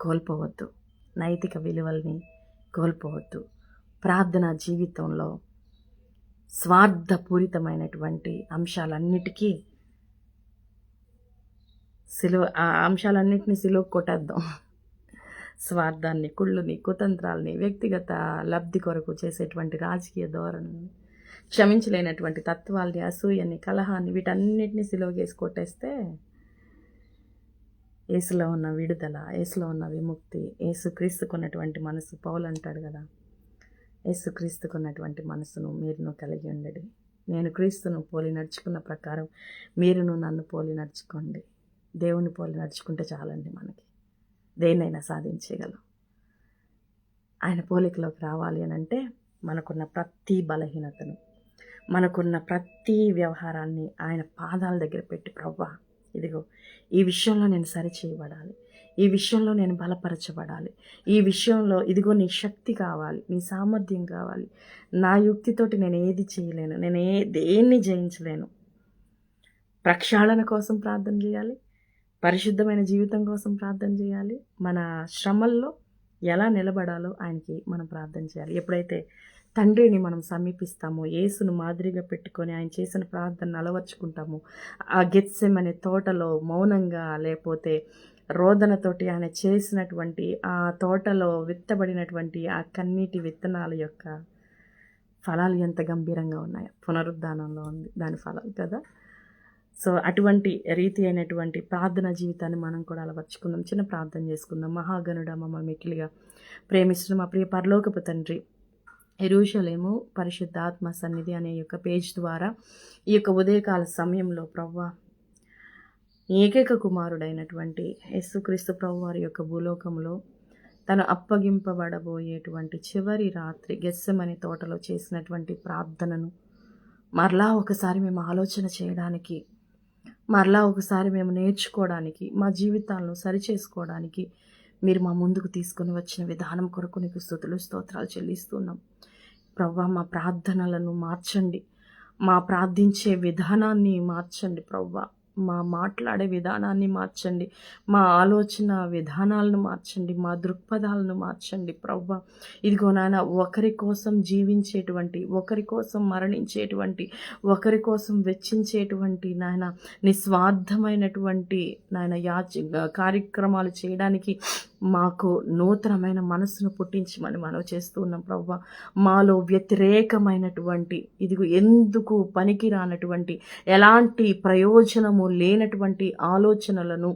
కోల్పోవద్దు, నైతిక విలువల్ని కోల్పోవద్దు. ప్రార్థనా జీవితంలో స్వార్థపూరితమైనటువంటి అంశాలన్నిటికీ ఆ అంశాలన్నిటినీ సిలువ కొట్టేద్దాం. స్వార్థాన్ని, కుళ్ళుని, కుతంత్రాలని, వ్యక్తిగత లబ్ధి కొరకు చేసేటువంటి రాజకీయ ధోరణిని, క్షమించలేనటువంటి తత్వాల్ని, అసూయని, కలహాన్ని, వీటన్నిటిని సిలువకేసి కొట్టేస్తే యేసులో ఉన్న విడుదల, యేసులో ఉన్న విముక్తి, యేసుక్రీస్తుకున్నటువంటి మనసు, పౌలు అంటాడు కదా, యేసుక్రీస్తుకున్నటువంటి మనసును మీరును కలిగి ఉండడి. నేను క్రీస్తును పోలి నడుచుకున్న ప్రకారం మీరును నన్ను పోలి నడుచుకోండి. దేవుని పోలి నడుచుకుంటే చాలండి, మనకి దేన్నైనా సాధించగలం. ఆయన పోలికలోకి రావాలి అని అంటే మనకున్న ప్రతి బలహీనతను, మనకున్న ప్రతి వ్యవహారాన్ని ఆయన పాదాల దగ్గర పెట్టి, ప్రభువా ఇదిగో ఈ విషయంలో నేను సరిచేయబడాలి, ఈ విషయంలో నేను బలపరచబడాలి, ఈ విషయంలో ఇదిగో నీ శక్తి కావాలి, నీ సామర్థ్యం కావాలి. నా యుక్తితోటి నేను ఏది చేయలేను, నేను దేన్ని జయించలేను. ప్రక్షాళన కోసం ప్రార్థన చేయాలి, పరిశుద్ధమైన జీవితం కోసం ప్రార్థన చేయాలి. మన శ్రమల్లో ఎలా నిలబడాలో ఆయనకి మనం ప్రార్థన చేయాలి. ఎప్పుడైతే తండ్రిని మనం సమీపిస్తామో, యేసును మాదిరిగా పెట్టుకొని ఆయన చేసిన ప్రార్థనను అలవర్చుకుంటామో, ఆ గెత్సెమనే తోటలో మౌనంగా, లేకపోతే రోదనతోటి ఆయన చేసినటువంటి ఆ తోటలో విత్తబడినటువంటి ఆ కన్నీటి విత్తనాల యొక్క ఫలాలు ఎంత గంభీరంగా ఉన్నాయో. పునరుద్ధానంలో ఉంది దాని ఫలాలు కదా. సో అటువంటి రీతి అయినటువంటి ప్రార్థన జీవితాన్ని మనం కూడా అలవర్చుకుందాం. చిన్న ప్రార్థన చేసుకుందాం. మహాగణుడ, మమ్మల్ని మిక్కిలిగా ప్రేమిస్తున్న మా ప్రియ పరలోకపు తండ్రి, యెరూషలేము పరిశుద్ధాత్మ సన్నిధి అనే యొక్క పేజ్ ద్వారా ఈ యొక్క ఉదయకాల సమయంలో ప్రభువా, ఏకైక కుమారుడైనటువంటి యేసుక్రీస్తు ప్రభు వారి యొక్క భూలోకంలో తను అప్పగింపబడబోయేటువంటి చివరి రాత్రి గెత్సెమనే తోటలో చేసినటువంటి ప్రార్థనను మరలా ఒకసారి మేము ఆలోచన చేయడానికి, మరలా ఒకసారి మేము నేర్చుకోవడానికి, మా జీవితాలను సరిచేసుకోవడానికి మీరు మా ముందుకు తీసుకొని వచ్చిన విధానం కొరకు నీకు స్తుతులు స్తోత్రాలు చెల్లిస్తున్నాం. ప్రభువా, మా ప్రార్థనలను మార్చండి, మా ప్రార్థించే విధానాన్ని మార్చండి ప్రభువా, మా మాట్లాడే విధానాన్ని మార్చండి, మా ఆలోచన విధానాలను మార్చండి, మా దృక్పథాలను మార్చండి ప్రభువా. ఇదిగో నాయన, ఒకరి కోసం జీవించేటువంటి, ఒకరి కోసం మరణించేటువంటి, ఒకరి కోసం వెచ్చించేటువంటి నాయన నిస్వార్థమైనటువంటి నాయన కార్యక్రమాలు చేయడానికి మాకు నూతనమైన మనసును పుట్టించమని మనం చేస్తూ ఉన్నాం ప్రభువా. మాలో వ్యతిరేకమైనటువంటి, ఇదిగో ఎందుకు పనికిరానటువంటి, ఎలాంటి ప్రయోజనము లేనటువంటి ఆలోచనలను,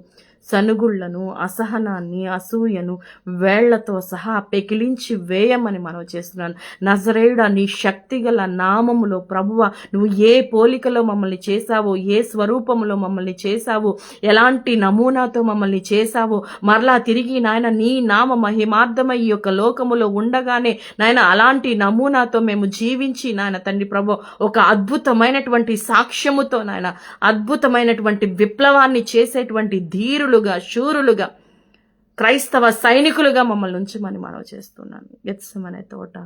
సనుగుళ్లను, అసహనాన్ని, అసూయను వేళ్లతో సహా పెకిలించి వేయమని మనం చేస్తున్నాను. నజరేయుడా, నీ శక్తిగల నామములో ప్రభువ, నువ్వు ఏ పోలికలో మమ్మల్ని చేశావో, ఏ స్వరూపంలో మమ్మల్ని చేశావో, ఎలాంటి నమూనాతో మమ్మల్ని చేశావో, మరలా తిరిగి నాయన నీ నామ మహిమార్థమై ఈ యొక్క లోకములో ఉండగానే నాయన అలాంటి నమూనాతో మేము జీవించి నాయన తండ్రి ప్రభు, ఒక అద్భుతమైనటువంటి సాక్ష్యముతో నాయన అద్భుతమైనటువంటి విప్లవాన్ని చేసేటువంటి ధీరులుగా, శూరులుగా, క్రైస్తవ సైనికులుగా మమ్మల్ని ఉంచమని మనవి చేస్తున్నాను. గెత్సెమనే తోట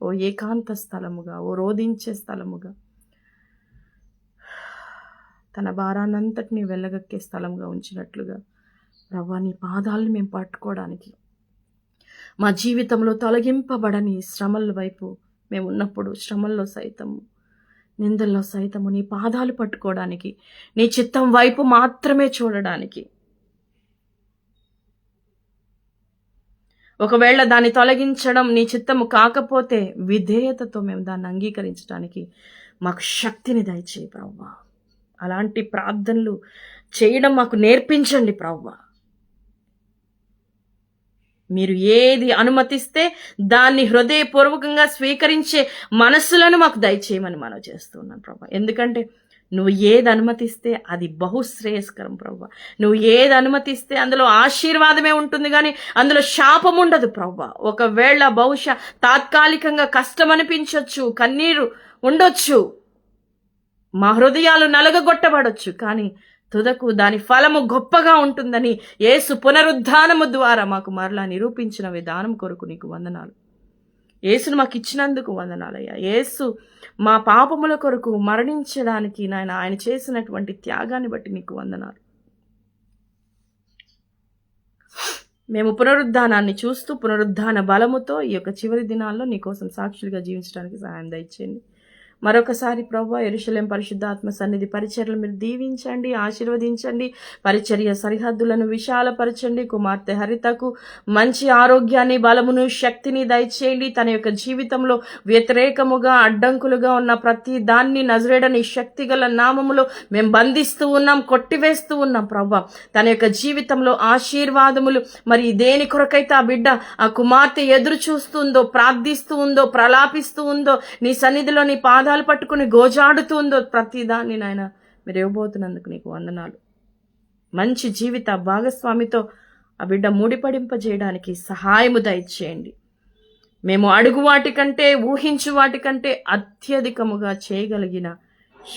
ఓ ఏకాంత స్థలముగా, ఓ రోధించే స్థలముగా, తన భారాన్నంతటినీ వెళ్ళగక్కే స్థలంగా ఉంచినట్లుగా ప్రభువా, నీ పాదాలను మేము పట్టుకోవడానికి, మా జీవితంలో తొలగింపబడని శ్రమల వైపు మేము ఉన్నప్పుడు, శ్రమల్లో సైతము, నిందల్లో సైతము నీ పాదాలు పట్టుకోవడానికి, నీ చిత్తం వైపు మాత్రమే చూడడానికి, ఒకవేళ దాన్ని తొలగించడం నీ చిత్తము కాకపోతే విధేయతతో మేము దాన్ని అంగీకరించడానికి మాకు శక్తిని దయచేయి ప్రభువా. అలాంటి ప్రార్థనలు చేయడం మాకు నేర్పించండి ప్రభువా. మీరు ఏది అనుమతిస్తే దాన్ని హృదయపూర్వకంగా స్వీకరించే మనస్సులను మాకు దయచేయమని మనం చేస్తున్నాను ప్రభా. ఎందుకంటే నువ్వు ఏది అనుమతిస్తే అది బహుశ్రేయస్కరం ప్రభువా. నువ్వు ఏది అనుమతిస్తే అందులో ఆశీర్వాదమే ఉంటుంది, కానీ అందులో శాపం ఉండదు ప్రభువా. ఒకవేళ బహుశా తాత్కాలికంగా కష్టం అనిపించవచ్చు, కన్నీరు ఉండొచ్చు, మా హృదయాలు నలగగొట్టబడొచ్చు, కానీ తుదకు దాని ఫలము గొప్పగా ఉంటుందని యేసు పునరుద్ధానము ద్వారా మాకు మరలా నిరూపించిన విధానం కొరకు నీకు వందనాలు. యేసును మాకు ఇచ్చినందుకు వందనాలయ్యా. యేసు మా పాపముల కొరకు మరణించడానికి ఆయన చేసినటువంటి త్యాగాన్ని బట్టి నీకు వందనాలు. మేము పునరుద్ధానాన్ని చూస్తూ పునరుద్ధాన బలముతో ఈ యొక్క చివరి దినాల్లో నీకోసం సాక్షులుగా జీవించడానికి సహాయం దయచేయండి. మరొకసారి ప్రభువా, యెరూషలేం పరిశుద్ధాత్మ సన్నిధి పరిచర్యలు మీరు దీవించండి, ఆశీర్వదించండి. పరిచర్య సరిహద్దులను విశాలపరచండి. కుమార్తె హరితకు మంచి ఆరోగ్యాన్ని, బలమును, శక్తిని దయచేయండి. తన యొక్క జీవితంలో వ్యతిరేకముగా అడ్డంకులుగా ఉన్న ప్రతి దాన్ని నజరేడని శక్తిగల నామములో మేము బంధిస్తూ ఉన్నాం, కొట్టివేస్తూ ఉన్నాం. ప్రభువా, తన యొక్క జీవితంలో ఆశీర్వాదములు మరి దేని కొరకైతే ఆ బిడ్డ, ఆ కుమార్తె ఎదురు చూస్తుందో, ప్రార్థిస్తూ ఉందో, ప్రలాపిస్తూ ఉందో, నీ సన్నిధిలో నీ పాదాలు పట్టుకుని గోజాడుతూ ఉందో, ప్రతిదాన్ని నాయన మీరు ఇవ్వబోతున్నందుకు నీకు వందనాలు. మంచి జీవిత భాగస్వామితో ఆ బిడ్డ ముడిపడింపజేయడానికి సహాయము దయచేయండి. మేము అడుగు వాటికంటే, ఊహించు వాటికంటే అత్యధికముగా చేయగలిగిన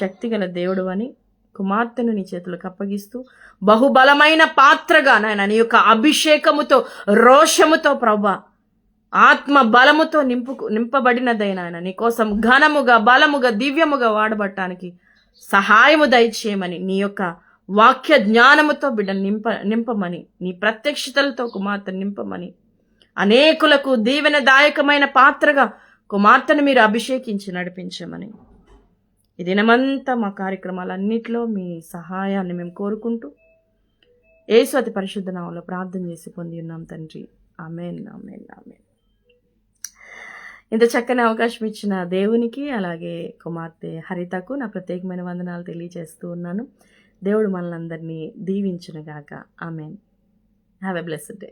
శక్తిగల దేవుడు అని కుమార్తెను నీ చేతులకు అప్పగిస్తూ, బహుబలమైన పాత్రగా నాయన నీ యొక్క అభిషేకముతో, రోషముతో ప్రభువా, ఆత్మ బలముతో నింపబడినదైనా నీకోసం ఘనముగా, బలముగా, దివ్యముగా వాడబట్టడానికి సహాయము దయచేయమని, నీ యొక్క వాక్య జ్ఞానముతో బిడ్డను నింపమని, నీ ప్రత్యక్షతలతో కుమార్తెను నింపమని, అనేకులకు దీవెనదాయకమైన పాత్రగా కుమార్తెను మీరు అభిషేకించి నడిపించమని, ఈ దినమంతా మా కార్యక్రమాలన్నిటిలో మీ సహాయాన్ని మేము కోరుకుంటూ యేసు అతి పరిశుద్ధ నామములో ప్రార్థన చేసి పొంది ఉన్నాం తండ్రి. ఆమేన్, ఆమేన్, ఆమేన్. ఇంత చక్కని అవకాశం ఇచ్చిన దేవునికి, అలాగే కుమార్తె హరితకు నా ప్రత్యేకమైన వందనాలు తెలియజేస్తూ ఉన్నాను. దేవుడు మనల్ని అందరినీ దీవించునుగాక. Amen. Have a blessed day.